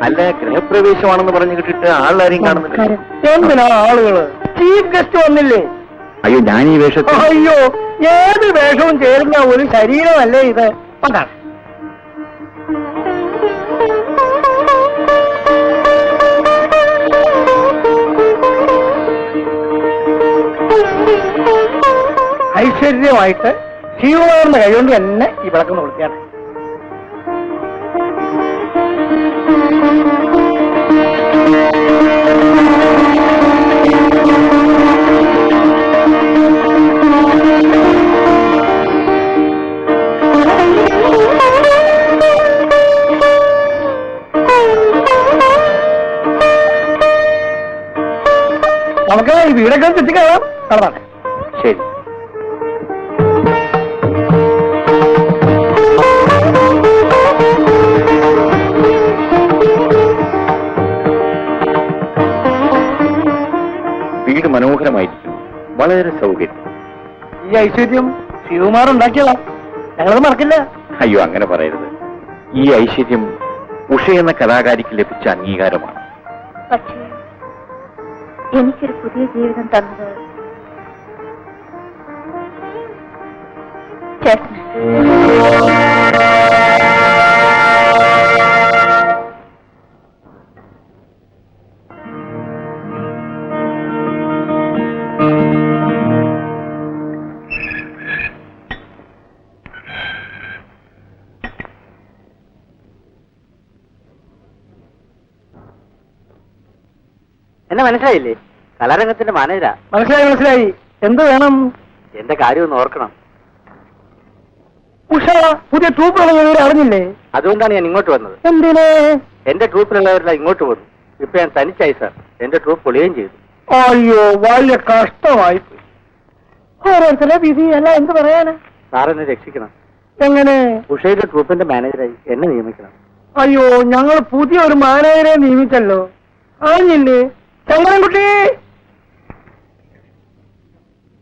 അല്ല, ഗൃഹപ്രവേശമാണെന്ന് പറഞ്ഞു കിട്ടിട്ട് ആളാരെയും കാണുന്നില്ല. എന്തിനാ ആളുകള്? ചീഫ് ഗസ്റ്റ് വന്നില്ലേ? അയ്യോ, ഞാൻ ഈ വേഷത്തിൽ. അയ്യോ, ഏത് വേഷവും ചേരുന്ന ഒരു ശരീരമല്ലേ ഇത്? അതാണ്. ഐശ്വര്യമായിട്ട് ശിവകുമാറിന്റെ കൈകൊണ്ട് തന്നെ ഈ വിളക്കുന്ന കൊടുക്കുകയാണ്. നമുക്ക് ഈ വീടൊക്കെ ചുറ്റിക്കാം. കളറാണ്. ശരി. വീട് മനോഹരമായിരിക്കുന്നു. വളരെ സൗകര്യം. ഈ ഐശ്വര്യം ശിവകുമാർ ഉണ്ടാക്കിയതാ. ഞങ്ങളത് മറക്കില്ല. അയ്യോ, അങ്ങനെ പറയരുത്. ഈ ഐശ്വര്യം ഉഷ എന്ന കലാകാരിക്ക് ലഭിച്ച അംഗീകാരമാണ്. പക്ഷേ എനിക്കൊരു പുതിയ ജീവിതം തന്നത് ചേട്ടന്. എന്നെ മനസ്സിലായില്ലേ? കലാരംഗത്തിന്റെ മാനേജരാ. മനസ്സിലായി മനസ്സിലായി. എന്ത് വേണം? എന്റെ കാര്യം ഒന്ന് ഓർക്കണം. ഉഷ പുതിയ ട്രൂപ്പ് അറിഞ്ഞില്ലേ? അതുകൊണ്ടാണ് ഞാൻ ഇങ്ങോട്ട് വന്നത്. എന്തിന്? എന്റെ ട്രൂപ്പിലുള്ളവരെല്ലാം ഇങ്ങോട്ട് വന്നു. ഇപ്പൊ ഞാൻ തനിച്ചായി സാർ. എന്റെ ട്രൂപ്പ് പൊളിയുകയും ചെയ്തു. അയ്യോ, വലിയ കഷ്ടമായി. ഓരോരുത്തരെ വിധി അല്ല, എന്ത് പറയാന്? സാർ എന്നെ രക്ഷിക്കണം. എങ്ങനെ? ഉഷയുടെ ട്രൂപ്പിന്റെ മാനേജറായി എന്നെ നിയമിക്കണം. അയ്യോ, ഞങ്ങൾ പുതിയൊരു മാനേജരെ നിയമിച്ചല്ലോ. അറിഞ്ഞില്ലേ? ചങ്ങരൻകുട്ടി.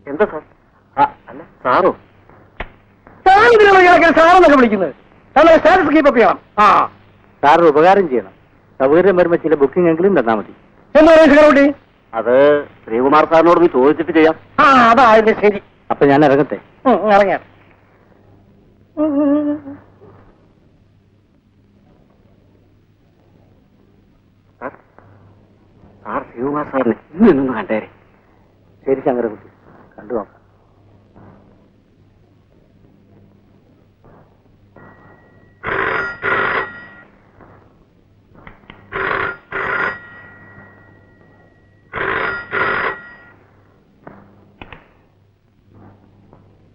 എന്താ സാർ? അല്ല സാറോ? സാറെന്നൊക്കെ വിളിക്കുന്നത് സ്റ്റാറ്റസ് കീപ്പ് ചെയ്യണം. ആ, സാർ ഉപകാരം ചെയ്യണം. സൗകര്യം വരുമ്പോ ചില ബുക്കിംഗ് എങ്കിലും തന്നാ മതി. എന്താ ചങ്ങരൻകുട്ടി? അത് ശ്രീകുമാർ സാറിനോട് ചോദിച്ചിട്ട് ചെയ്യാം. ആ, അതാ അതിന്റെ ശരി. അപ്പൊ ഞാൻ ഇറങ്ങട്ടെ. ഇറങ്ങാം. സാർ ശ്രീകുമാർ സാറിന് ഇന്നൊന്ന് കണ്ടേരെ. ശരി ശങ്കരകുട്ടി, കണ്ടു നോക്കാം.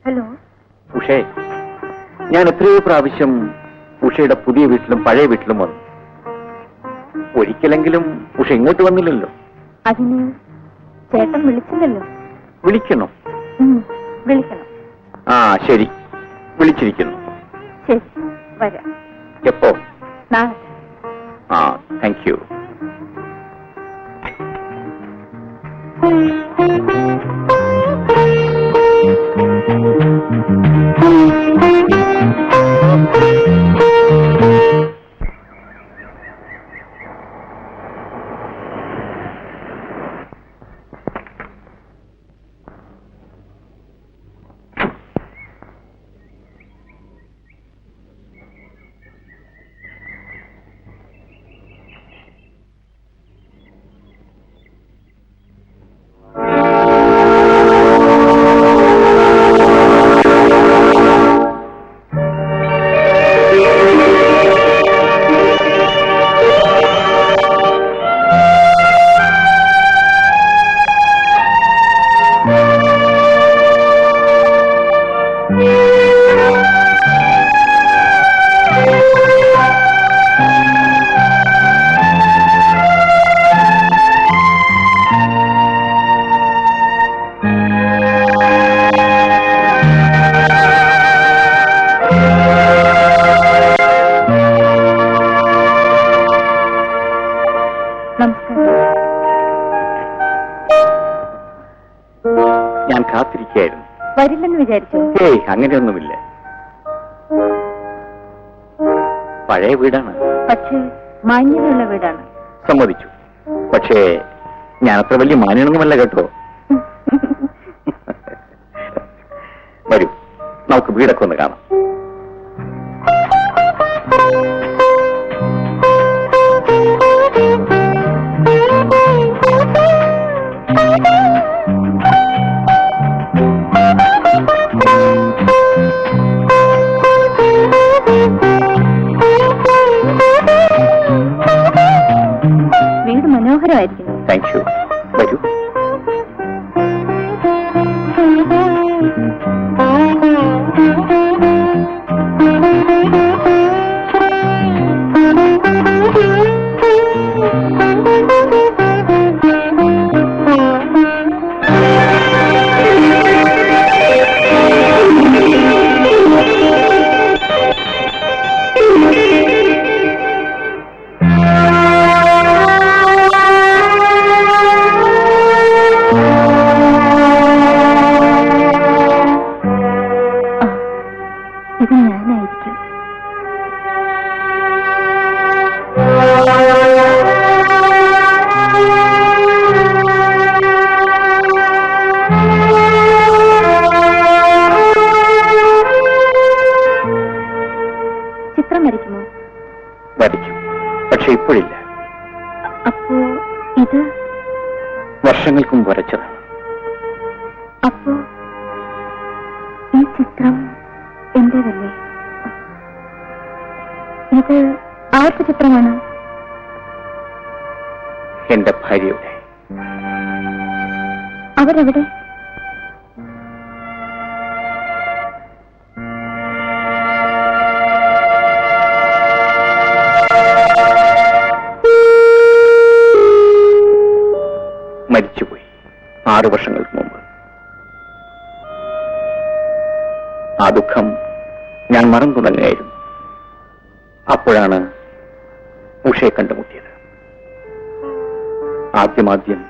ഹലോ. ഉഷേ, ഞാൻ എത്രയോ പ്രാവശ്യം ഉഷയുടെ പുതിയ വീട്ടിലും പഴയ വീട്ടിലും വന്നു. ഒരിക്കലെങ്കിലും ഉഷ ഇങ്ങോട്ട് വന്നില്ലല്ലോ. അതിന് ചേട്ടൻ വിളിച്ചില്ലല്ലോ. വിളിക്കണം. വിളിക്കണം. ആ, ശരി, വിളിച്ചിരിക്കുന്നു. ശരി, വരാം. എപ്പോ? നാളെ. ആ, താങ്ക് യു. ഞാൻ കാത്തിരിക്കുകയായിരുന്നു. വരില്ലെന്ന് വിചാരിച്ചു. ഏയ്, അങ്ങനെയൊന്നുമില്ല. പഴയ വീടാണ്. പക്ഷേ മാന്യതയുള്ള വീടാണ്. സമ്മതിച്ചു. പക്ഷേ ഞാനത്ര വലിയ മാന്യനൊന്നുമല്ല കേട്ടോ. വരൂ, നമുക്ക് വീടൊക്കെ ഒന്ന് കാണാം. വീട് മനോഹരമായിരിക്കുന്നു. Thank you. വരൂ. ഇത് ഞാനായിരിക്കും. ചിത്രം വരയ്ക്കുമോ? വരയ്ക്കും, പക്ഷെ ഇപ്പോഴില്ല. അപ്പോ ഇത് വർഷങ്ങൾക്ക് മുമ്പ് വരച്ചതാണ്. അപ്പോ ഈ ചിത്രം എന്റേതല്ലേ? ഇത് ആരുടെ ചിത്രമാണ്? എന്റെ ഭാര്യയുടെ. അവരെവിടെ? മരിച്ചുപോയി 6 വർഷങ്ങൾക്ക് മുമ്പ്. ആ ദുഃഖം ഞാൻ മറന്നു തുടങ്ങുകയായിരുന്നു. അപ്പോഴാണ് ഉഷയെ കണ്ടുമുട്ടിയത്. ആദ്യമാദ്യം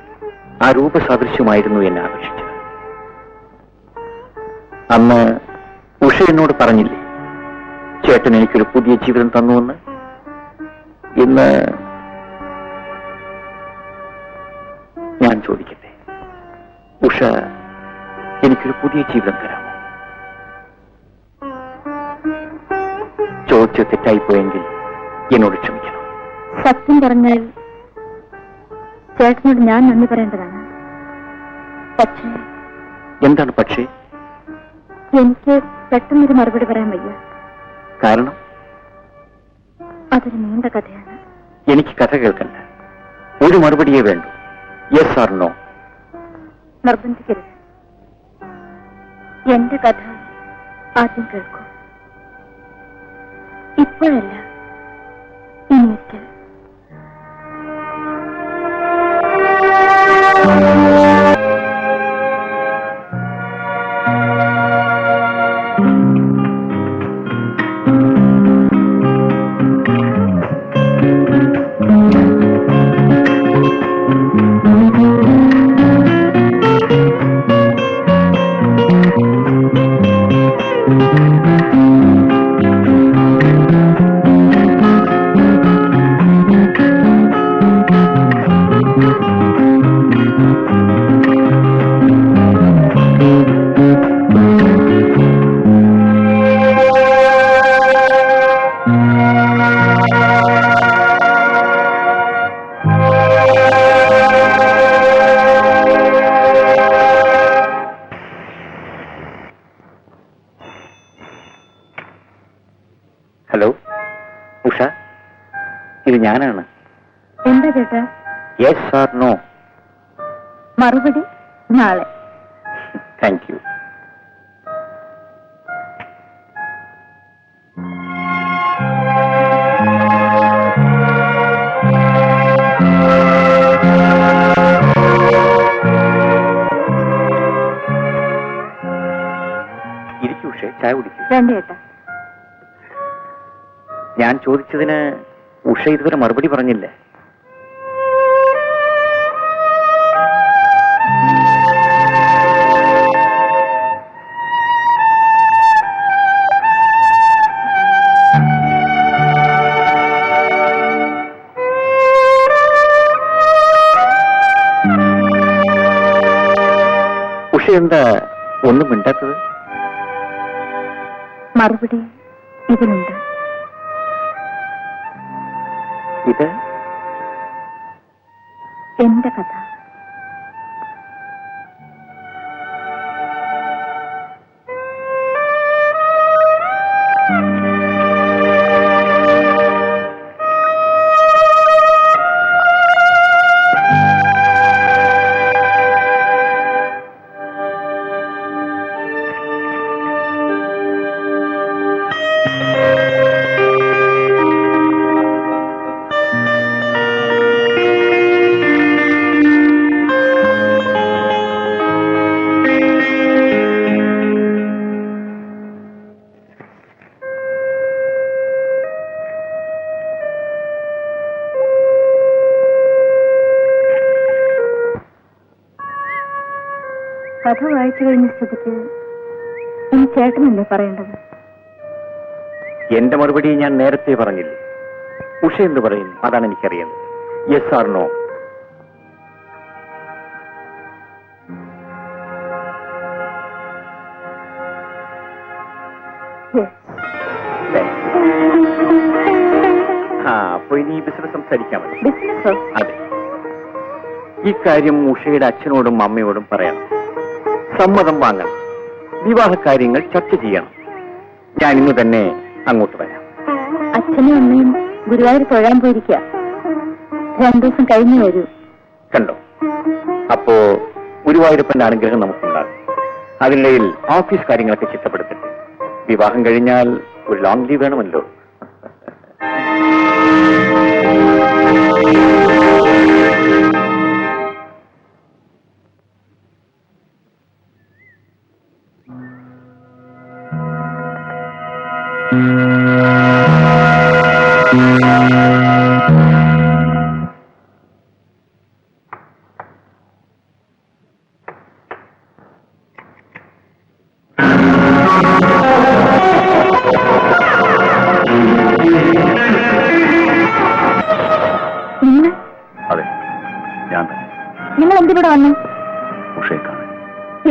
ആ രൂപസാദൃശ്യമായിരുന്നു എന്നെ ആകർഷിച്ചത്. അന്ന് ഉഷ എന്നോട് പറഞ്ഞില്ലേ, ചേട്ടൻ എനിക്കൊരു പുതിയ ജീവിതം തന്നുവെന്ന്. ഇന്ന് ഞാൻ ചോദിക്കട്ടെ, ഉഷ എനിക്കൊരു പുതിയ ജീവിതം തരാമോ? ചോദിച്ച് തെറ്റായിപ്പോയെങ്കിൽ എന്നോട് ക്ഷമിക്കണം. സത്യം പറഞ്ഞാൽ ചേട്ടനോട് ഞാൻ നന്ദി പറയേണ്ടതാണ്. പക്ഷേ എന്താണ് പക്ഷേ? എനിക്ക് പെട്ടെന്നൊരു മറുപടി പറയാൻ വയ്യ. കാരണം? അതൊരു നീണ്ട കഥയാണ്. എനിക്ക് കഥ കേൾക്കണ്ട, ഒരു മറുപടിയേ വേണ്ടൂ. Yes or no. നിർബന്ധിക്കരുത്. എന്റെ കഥ ആദ്യം കേൾക്കൂ. ഇപ്പോഴല്ല, ഇനിയൊരിക്കൽ. ഹലോ ഉഷ, ഇത് ഞാനാണ്. എന്താ ചേട്ടാ? Yes or no. മറുപടി നാളെ. Thank you. ഇരിക്കൂ ഉഷേ, ചായ കുടിക്കൂ. രണ്ട് ചേട്ടാ. ഞാൻ ചോദിച്ചതിന് ഉഷ ഇതുവരെ മറുപടി പറഞ്ഞില്ല. എന്താ ഒന്നും മിണ്ടാത്തത്? മറുപടി ഇതിലുണ്ട്. ഇത് എന്റെ കഥ. കഥ വായിച്ചു കഴിഞ്ഞ സ്ഥിതിക്ക് ഇനി ചേട്ടനല്ലേ പറയേണ്ടത്? എന്റെ മറുപടി ഞാൻ നേരത്തെ പറഞ്ഞില്ലേ. ഉഷ എന്ത് പറയും? അതാണ് എനിക്കറിയുന്നത്. Yes R no? അപ്പൊ ഇനി ബിസിനസ് സംസാരിക്കാമല്ലോ. ബിസിനസ്സോ? അതെ. ഈ കാര്യം ഉഷയുടെ അച്ഛനോടും അമ്മയോടും പറയണം. സമ്മതം വാങ്ങണം. വിവാഹ കാര്യങ്ങൾ ചർച്ച ചെയ്യണം. ഞാൻ ഇന്ന് തന്നെ അങ്ങോട്ട് വരാം. അച്ഛനും അമ്മയും ഗുരുവായൂർ തൊഴാൻ പോയിരിക്കുക. 2 ദിവസം കഴിഞ്ഞു വരൂ. കണ്ടോ? അപ്പോ ഗുരുവായൂരപ്പന്റെ അനുഗ്രഹം നമുക്കുണ്ടാകും. അതിനിടയിൽ ഓഫീസ് കാര്യങ്ങളൊക്കെ ചിട്ടപ്പെടുത്തട്ടെ. വിവാഹം കഴിഞ്ഞാൽ ഒരു ലോങ് ലീവ് വേണമല്ലോ. അതെ, ഞാൻ തന്നെ. നിങ്ങൾ എന്തിനൂടെ വന്നു? ഉഷയെ കാണാൻ.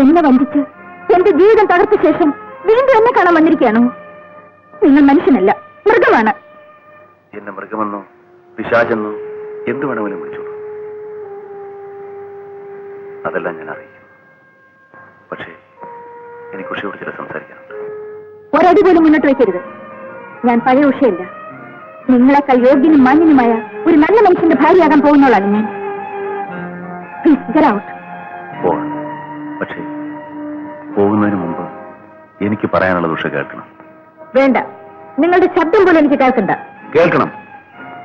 എന്നെ വഞ്ചിച്ച് എന്റെ ജീവിതം തകർത്ത ശേഷം വീണ്ടും എന്നെ കാണാൻ വന്നിരിക്കുകയാണോ? നിങ്ങൾ മനുഷ്യനല്ല, മൃഗമാണ്. എന്നെ മൃഗമെന്നോ പിശാചെന്നോ എന്ത് വേണമെങ്കിലും വിളിച്ചോളൂ. അതെല്ലാം ഞാൻ അറിയിക്കും. പക്ഷേ എനിക്ക് ഉഷയോട് ചില സംസാരിക്കാനുണ്ട്. ഒരടി പോലും മുന്നോട്ട് വയ്ക്കരുത്. ഞാൻ പഴയ ഉഷയല്ല. നിങ്ങളെക്കാൾ യോഗ്യനും മാന്യനുമായ ഒരു നല്ല മനുഷ്യന്റെ ഭാര്യയാകാൻ പോകുന്നവളാണ് ഞാൻ. Please get out. പക്ഷേ പോകുന്നതിന് മുമ്പ് എനിക്ക് പറയാനുള്ളത് ഉഷ കേൾക്കണം. വേണ്ട, നിങ്ങളുടെ ശബ്ദം പോലും എനിക്ക് കേൾക്കണ്ട. കേൾക്കണം.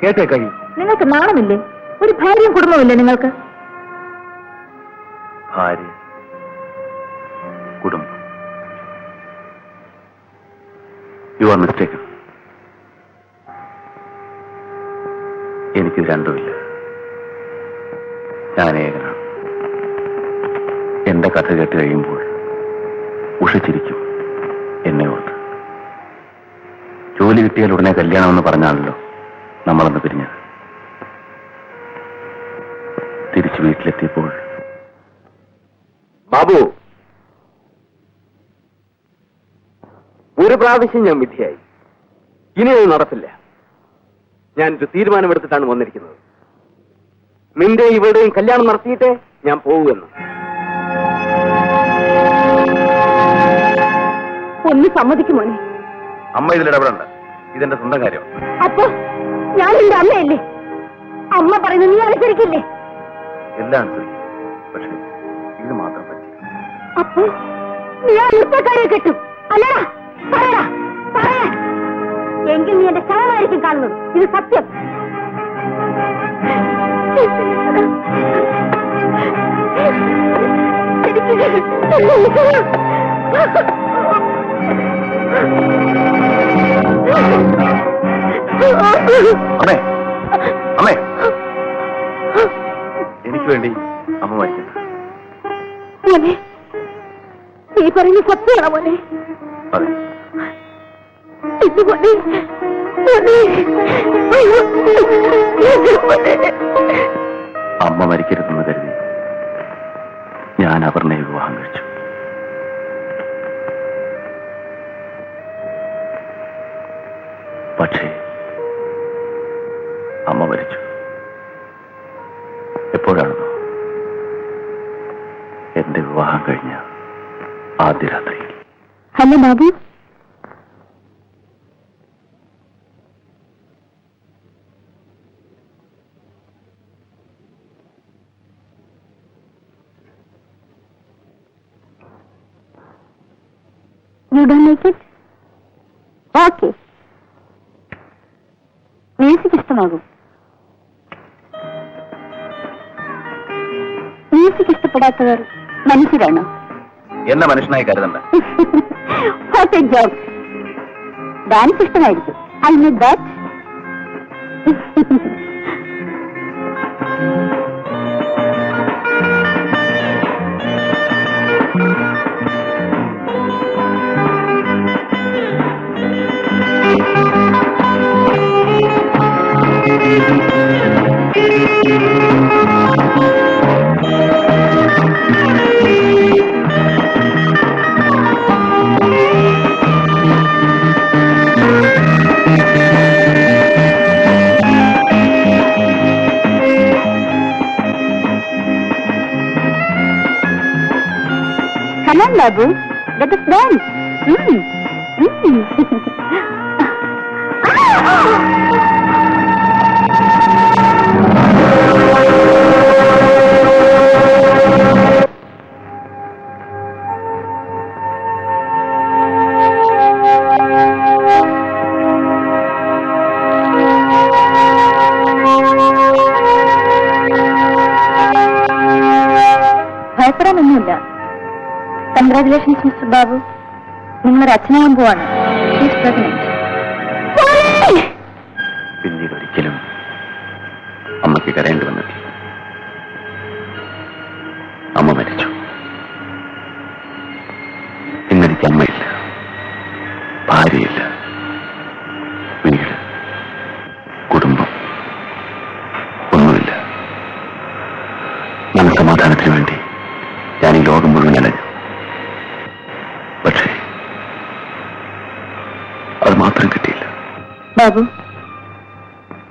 കേട്ടേ കഴിയും. നിങ്ങൾക്ക് നാണമില്ലേ? ഒരു ഭാര്യയും കുടുംബമില്ലേ നിങ്ങൾക്ക്? ഭാര്യ, കുടുംബം. You are mistaken. എനിക്ക് രണ്ടുമില്ല. ഞാൻ ഏകനാണ്. എന്റെ കഥ കേട്ട് കഴിയുമ്പോൾ ഉഷ ചിരിക്കും എന്നെ ഓർത്ത്. ജോലി കിട്ടിയാൽ ഉടനെ കല്യാണമെന്ന് പറഞ്ഞാണല്ലോ നമ്മളന്ന് പിരിഞ്ഞത്. തിരിച്ചു വീട്ടിലെത്തിയപ്പോൾ ബാബു, ഒരു പ്രാവശ്യം ഞാൻ വിധിയായി. ഇനിയത് നടപ്പില്ല. ഞാനൊരു തീരുമാനമെടുത്തിട്ടാണ് വന്നിരിക്കുന്നത്. നിന്റെ ഇവരുടെയും കല്യാണം നടത്തിയിട്ടേ ഞാൻ പോവുമെന്ന്. ഒന്ന് സമ്മതിക്കുമോനെ? അമ്മ ഇതിലിടപെടണ്ട. ഇതെന്റെ സ്വന്തം കാര്യം. അപ്പൊ ഞാൻ എന്റെ അമ്മയല്ലേ? അമ്മ പറയുന്നത് നീ അനുസരിക്കില്ലേ? എല്ലാം അനുസരിക്കും. പക്ഷേ ഇത് മാത്രം പറ്റില്ല. അപ്പൊ നീ ആ നൃത്തക്കാരെ കെട്ടും അല്ലടാ? പറയടാ, പറയാ. എങ്കിൽ നീ എന്റെ ശവമായിരിക്കും കാണുന്നത്. ഇത് സത്യം. അമ്മേ, അമ്മേ, എനിക്ക് വേണ്ടി അമ്മ മരിക്കുന്നു. മോനെ, നീ പറയുന്ന സത്യമാണോ മോനെ? അതെ. മോനെ, മോനെ, അമ്മ മരിക്കരുതെന്ന് കരുതി ഞാൻ അപർണയെ വിവാഹം കഴിച്ചു. പക്ഷേ അമ്മ മരിച്ചു. എപ്പോഴാണെന്നോ? എന്റെ വിവാഹം കഴിഞ്ഞ ആദ്യ രാത്രിയിൽ. Hello Babu. You don't like it? Okay. Music ഇഷ്ടമാകും. മ്യൂസിക് ഇഷ്ടപ്പെടാത്തവർ മനുഷ്യരാണോ? എന്നെ മനുഷ്യനായി കരുതണ്ട. What a joke. ഡാൻസ് ഇഷ്ടമായിരിക്കും. I know that. Come on, Babu. Let us dance. ഭയപ്പെടാനൊന്നുമില്ല. Congratulations mister Babu. നിങ്ങളൊരു അച്ഛനാകാൻ പോവാണ്. പിന്നീട് ഒരിക്കലും അമ്മയ്ക്ക് കരയേണ്ടി വന്നിട്ടില്ല. അമ്മ മരിച്ചു. ഇന്നെനിക്ക് അമ്മയില്ല, ഭാര്യയില്ല, വീട്, കുടുംബം ഒന്നുമില്ല. മനസ്സമാധാനത്തിന് വേണ്ടി ഞാൻ ഈ ലോകം മുഴുവൻ അലഞ്ഞു. പക്ഷേ അത് മാത്രം കിട്ടിയില്ല. ബാബു,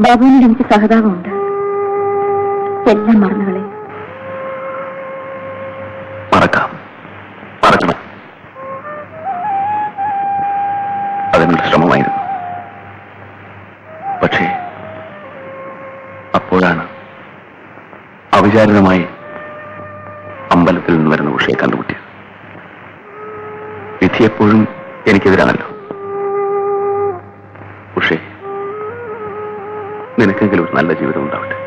ബാബുവിനോട് എനിക്ക് സഹതാപമുണ്ട്. എല്ലാം മറന്നുകളെ. മറക്കണം. അതിനുള്ള ശ്രമമായിരുന്നു. പക്ഷേ അപ്പോഴാണ് അവിചാരിതമായി അമ്പലത്തിൽ നിന്ന് വരുന്ന ഉഷയെ കണ്ടുമുട്ടിയത്. വിധി എപ്പോഴും എനിക്കെതിരാണല്ലോ. ഉഷേ, നിനക്കെങ്കിലും ഒരു നല്ല ജീവിതം ഉണ്ടാവട്ടെ.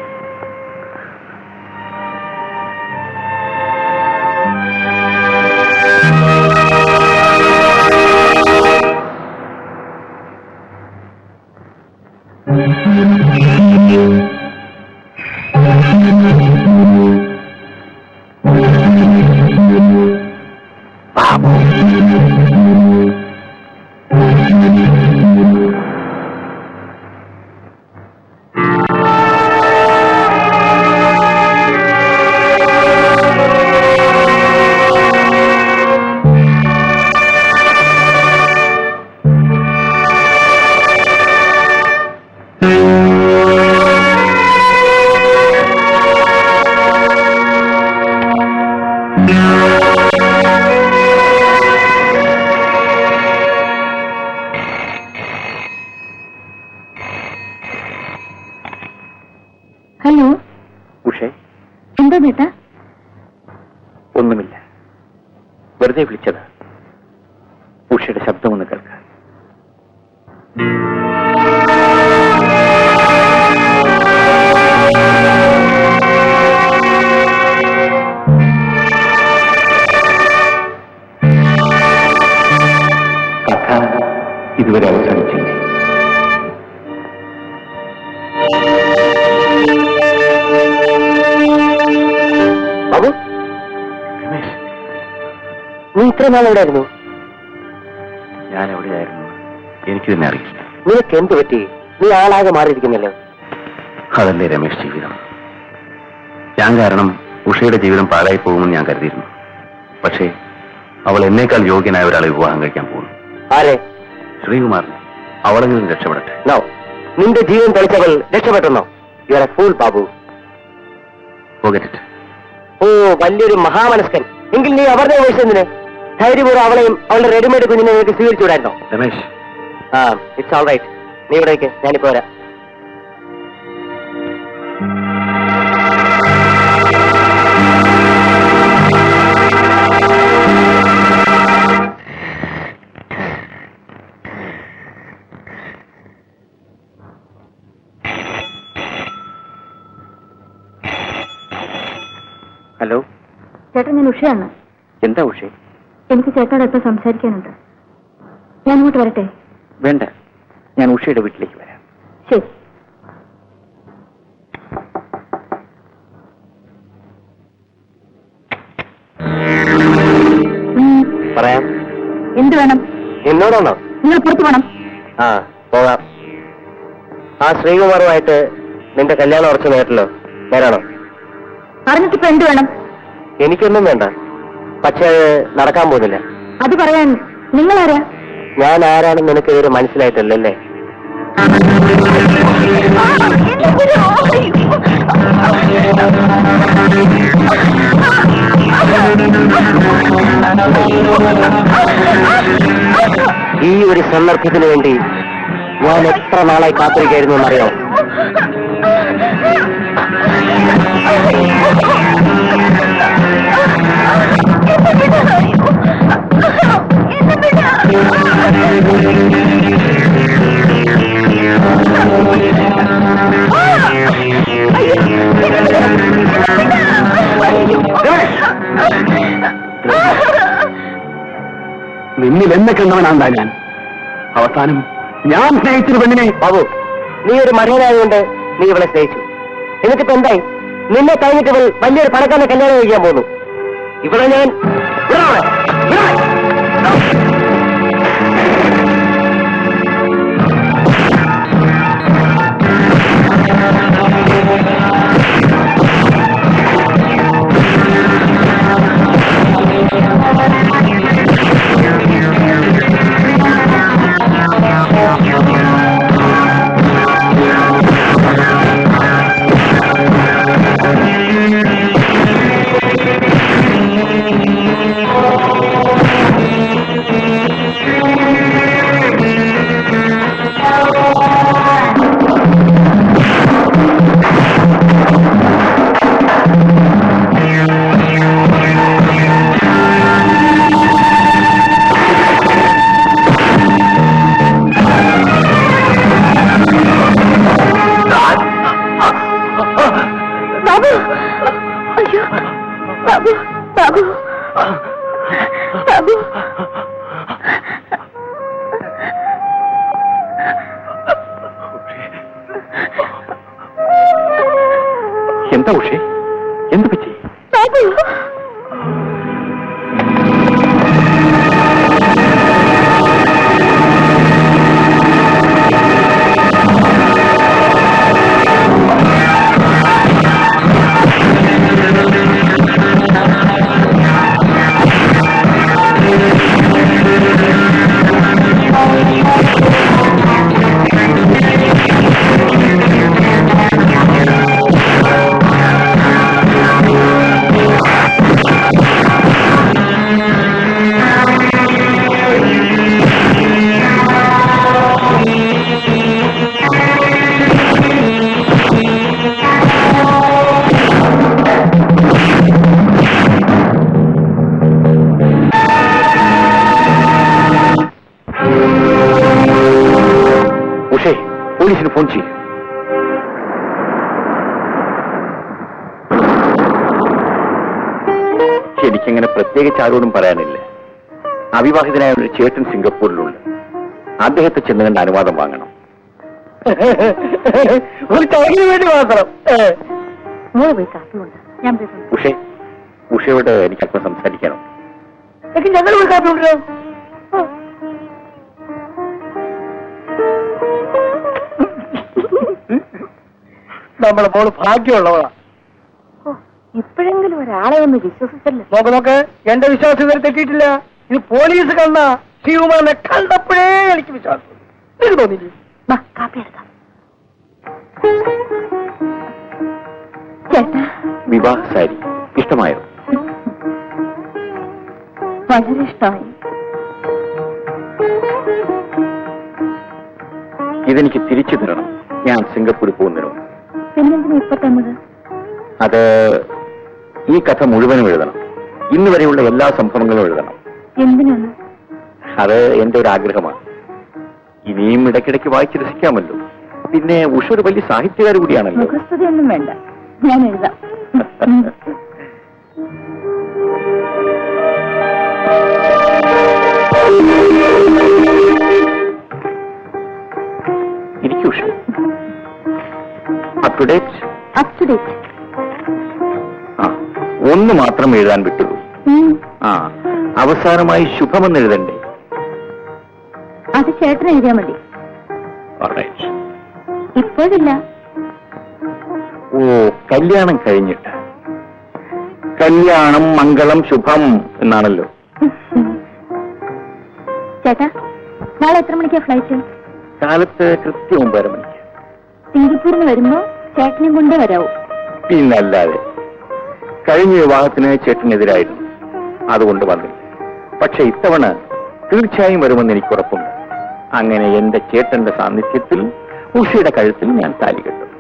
ഹലോ. ഉഷേ, എന്താ ചേട്ടാ? ഒന്നുമില്ല, വെറുതെ വിളിച്ചത്. ഉഷയുടെ ശബ്ദമൊന്ന് കേൾക്കാൻ. കഥ ഇതുവരെ അവസാനിച്ചില്ല. ബാബു, നീ ഇത്ര നാൾ എവിടെയായിരുന്നു? ഞാൻ എവിടെയായിരുന്നു എനിക്ക് തന്നെ അറിയില്ല. നിനക്ക് എന്ത് പറ്റി? നീ ആളാകെ മാറിയിരിക്കുന്നല്ലോ. അതല്ലേ രമേശ് ജീവിതം. ഞാൻ കാരണം ഉഷയുടെ ജീവിതം പാഴായി പോകുമെന്ന് ഞാൻ കരുതിയിരുന്നു. പക്ഷേ അവൾ എന്നേക്കാൾ യോഗ്യനായ ഒരാളെ വിവാഹം കഴിക്കാൻ പോകുന്നു. ആരെ? ശ്രീകുമാറിനെ. അവളെങ്കിലും രക്ഷപ്പെടട്ടെ. നോ, നിന്റെ ജീവൻ തെളിച്ചവൾ രക്ഷപ്പെട്ടെന്നോ? You are a fool Babu. Forget it. ഓ, വലിയൊരു മഹാമനസ്കൻ. എങ്കിൽ നീ അവരുടെ വയസ്സെന്തിന്? ധൈര്യപൂർവ്വം അവളെയും അവളുടെ റെഡിമെയ്ഡ് കുഞ്ഞിനെ നിനക്ക് സ്വീകരിച്ചുവിടായിരുന്നോ? Ramesh, it's all right. നീ ഇവിടേക്ക്, ഞാനിപ്പോ വരാം. ഹലോ. ചേട്ടാ, ഞാൻ ഉഷയാണ്. എന്താ ഉഷേ? എനിക്ക് ചേട്ടനോട് എപ്പോൾ സംസാരിക്കാനുണ്ട്. ഞാൻ ഇങ്ങോട്ട് വരട്ടെ? വേണ്ട, ഞാൻ ഉഷയുടെ വീട്ടിലേക്ക് വരാം. ശരി. പറയാം. എന്ത് വേണം? എന്നോടാണോ? നിങ്ങൾ പുറത്തു പോകണം. ആ, പോകാം. ആ ശ്രീകുമാറുമായിട്ട് നിന്റെ കല്യാണം ഉറച്ചു നേരിട്ടല്ലോ, നേരാണോ? പറഞ്ഞിട്ടിപ്പോ എന്ത് വേണം? എനിക്കൊന്നും വേണ്ട, പക്ഷേ അത് നടക്കാൻ പോകുന്നില്ല. അത് പറയാൻ നിങ്ങളാരാ? ഞാൻ ആരാണെന്ന് നിനക്ക് ഇതുവരെ മനസ്സിലായിട്ടല്ലേ? ഈ ഒരു സന്ദർഭത്തിന് വേണ്ടി ഞാൻ എത്ര നാളായി കാത്തിരിക്കായിരുന്നു എന്നറിയോ? നിന്നിൽ എന്നെ കണ്ടവനാണ്ടാ ഞാൻ. അവസാനം ഞാൻ സ്നേഹിച്ചൊരു പെണ്ണിനെ. ബാബു, നീ ഒരു മര്യാദയായതുകൊണ്ട് നീ ഇവളെ സ്നേഹിച്ചു. എന്നിട്ടിപ്പോ എന്തായി? നിന്നെ കഴിഞ്ഞിട്ട് ഇവൾ വലിയൊരു പണക്കാരനെ കല്യാണം കഴിക്കാൻ പോകുന്നു. ഇവിടെ ഞാൻ എന്താ ഉഷേ? എന്ത് പറ്റി? പോലീസിന് ഫോൺ ചെയ്യും. എനിക്കങ്ങനെ പ്രത്യേകിച്ച് ആരോടും പറയാനില്ല. അവിവാഹിതനായ ഒരു ചേട്ടൻ സിംഗപ്പൂരിലുണ്ട്. അദ്ദേഹത്തെ ചെന്ന് കണ്ട് അനുവാദം വാങ്ങണം. ഒരു ചടങ്ങിന് വേണ്ടി മാത്രം. പോയി കാത്തുകൊണ്ട് ഞാൻ ഉഷേ, ഉഷയോട് എനിക്ക് അല്പം സംസാരിക്കണം. ഞങ്ങൾ പോയി കാത്തുകൊണ്ടോ? നമ്മളെ മോള് ഭാഗ്യമുള്ളവളാ. ഇപ്പോഴെങ്കിലും ഒരാളെ ഒന്ന് വിശ്വസിച്ചല്ലോ. നോക്ക്, എന്റെ വിശ്വാസം ഇതുവരെ തെറ്റിയിട്ടില്ല. ഇത് പോലീസ് കണ്ട ശിവകുമാറിനെ കണ്ടപ്പോഴേ എനിക്ക് വിശ്വാസം. വൃത്തിക്ക് തോന്നില്ലേ? വാ കാപ്പി എടുക്കാം. ചേട്ടാ വിവാഹ സാരി ഇഷ്ടമായോ? വളരെ ഇഷ്ടമായി. ഇതെനിക്ക് തിരിച്ചു തരണം. ഞാൻ സിംഗപ്പൂരിൽ പോകുന്നതിനോ. പിന്നെന്തിനാ ഇപ്പൊ തന്നത്? അത് ഈ കഥ മുഴുവനും എഴുതണം. ഇന്ന് വരെയുള്ള എല്ലാ സംഭവങ്ങളും എഴുതണം. എന്തിനാണ്? അത് എന്റെ ഒരു ആഗ്രഹമാണ്. ഇനിയും ഇടയ്ക്കിടയ്ക്ക് വായിച്ച് രസിക്കാമല്ലോ. പിന്നെ ഉഷ ഒരു വലിയ സാഹിത്യകാരി കൂടിയാണല്ലോ. മുഖസ്തുതിയൊന്നും വേണ്ട, ഞാൻ എഴുതാം. ഇരിക്കൂ Usha. Up to date? Up to date. ആ, ഒന്ന് മാത്രം എഴുതാൻ വിട്ടുള്ളൂ. ആ, അവസാനമായി ശുഭമെന്ന് എഴുതണ്ടേ? അത് ചേട്ടൻ എഴുതിയാ മതി. Alright. ഇപ്പോഴില്ല. ഓ, കല്യാണം കഴിഞ്ഞിട്ട്. കല്യാണം മംഗളം ശുഭം എന്നാണല്ലോ. ചേട്ടാ, നാളെ എത്ര മണിക്കാ ഫ്ലൈറ്റ്? കാലത്ത് കൃത്യം 9:30 മണിക്ക്. സിംഗപ്പൂരിന് വരുമ്പോ ചേട്ടനെ കൊണ്ടേ വരാവൂ. പിന്നല്ലാതെ. കഴിഞ്ഞ വിവാഹത്തിന് ചേട്ടനെതിരായിരുന്നു, അതുകൊണ്ട് വന്നില്ല. പക്ഷെ ഇത്തവണ തീർച്ചയായും വരുമെന്ന് എനിക്ക് ഉറപ്പുണ്ട്. അങ്ങനെ എന്റെ ചേട്ടന്റെ സാന്നിധ്യത്തിൽ ഉഷയുടെ കഴുത്തിൽ ഞാൻ താലി കെട്ടും.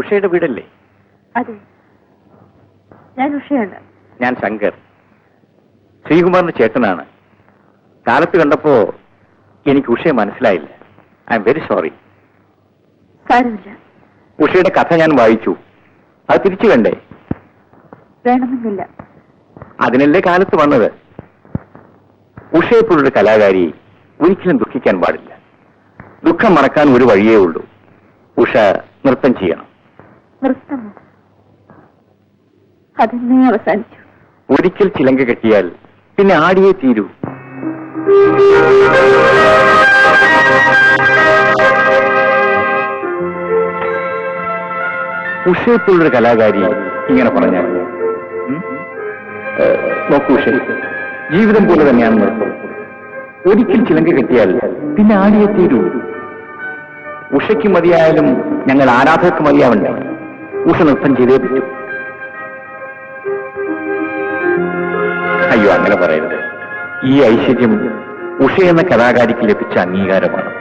ഉഷയുടെ വീടല്ലേ? അതെ, ഞാൻ ഉഷയാണ്. ഞാൻ ശങ്കർ, ശ്രീകുമാറിന്റെ ചേട്ടനാണ്. കാലത്ത് കണ്ടപ്പോ എനിക്ക് ഉഷയെ മനസ്സിലായില്ല. I am very sorry. സാരമില്ല. ഉഷയുടെ കഥ ഞാൻ വായിച്ചു. അത് തിരിച്ചു കണ്ടേ? വേണമെന്നില്ല. അതിനല്ലേ കാലത്ത് വന്നത്. ഉഷയെപ്പോലൊരു കലാകാരി ഒരിക്കലും ദുഃഖിക്കാൻ പാടില്ല. ദുഃഖം മറക്കാൻ ഒരു വഴിയേ ഉള്ളൂ. ഉഷ നൃത്തം ചെയ്യണം. നൃത്തമോ? അതെന്നെ അവസാനിച്ചു. ഒരിക്കൽ ചിലങ്ക കെട്ടിയാൽ പിന്നെ ആടിയേ തീരൂ. ഉഷയെപ്പോലൊരു കലാകാരി ഇങ്ങനെ പറഞ്ഞാൽ നോക്കൂ ഉഷ, ജീവിതം പോലെ തന്നെയാണ് നൃത്തം. ഒരിക്കൽ ചിലങ്ക കെട്ടിയാൽ പിന്നെ ആടിയേ തീരൂ. ഉഷയ്ക്ക് മതിയായാലും ഞങ്ങൾ ആരാധകർക്ക് മതിയാവണ്ടേ? ഉഷ നൃത്തം ചെയ്തേ പറ്റൂ. അയ്യോ, അങ്ങനെ പറയരുത്. ഈ ഐശ്വര്യം ഉഷ എന്ന കലാകാരിക്ക് ലഭിച്ച അംഗീകാരമാണ്.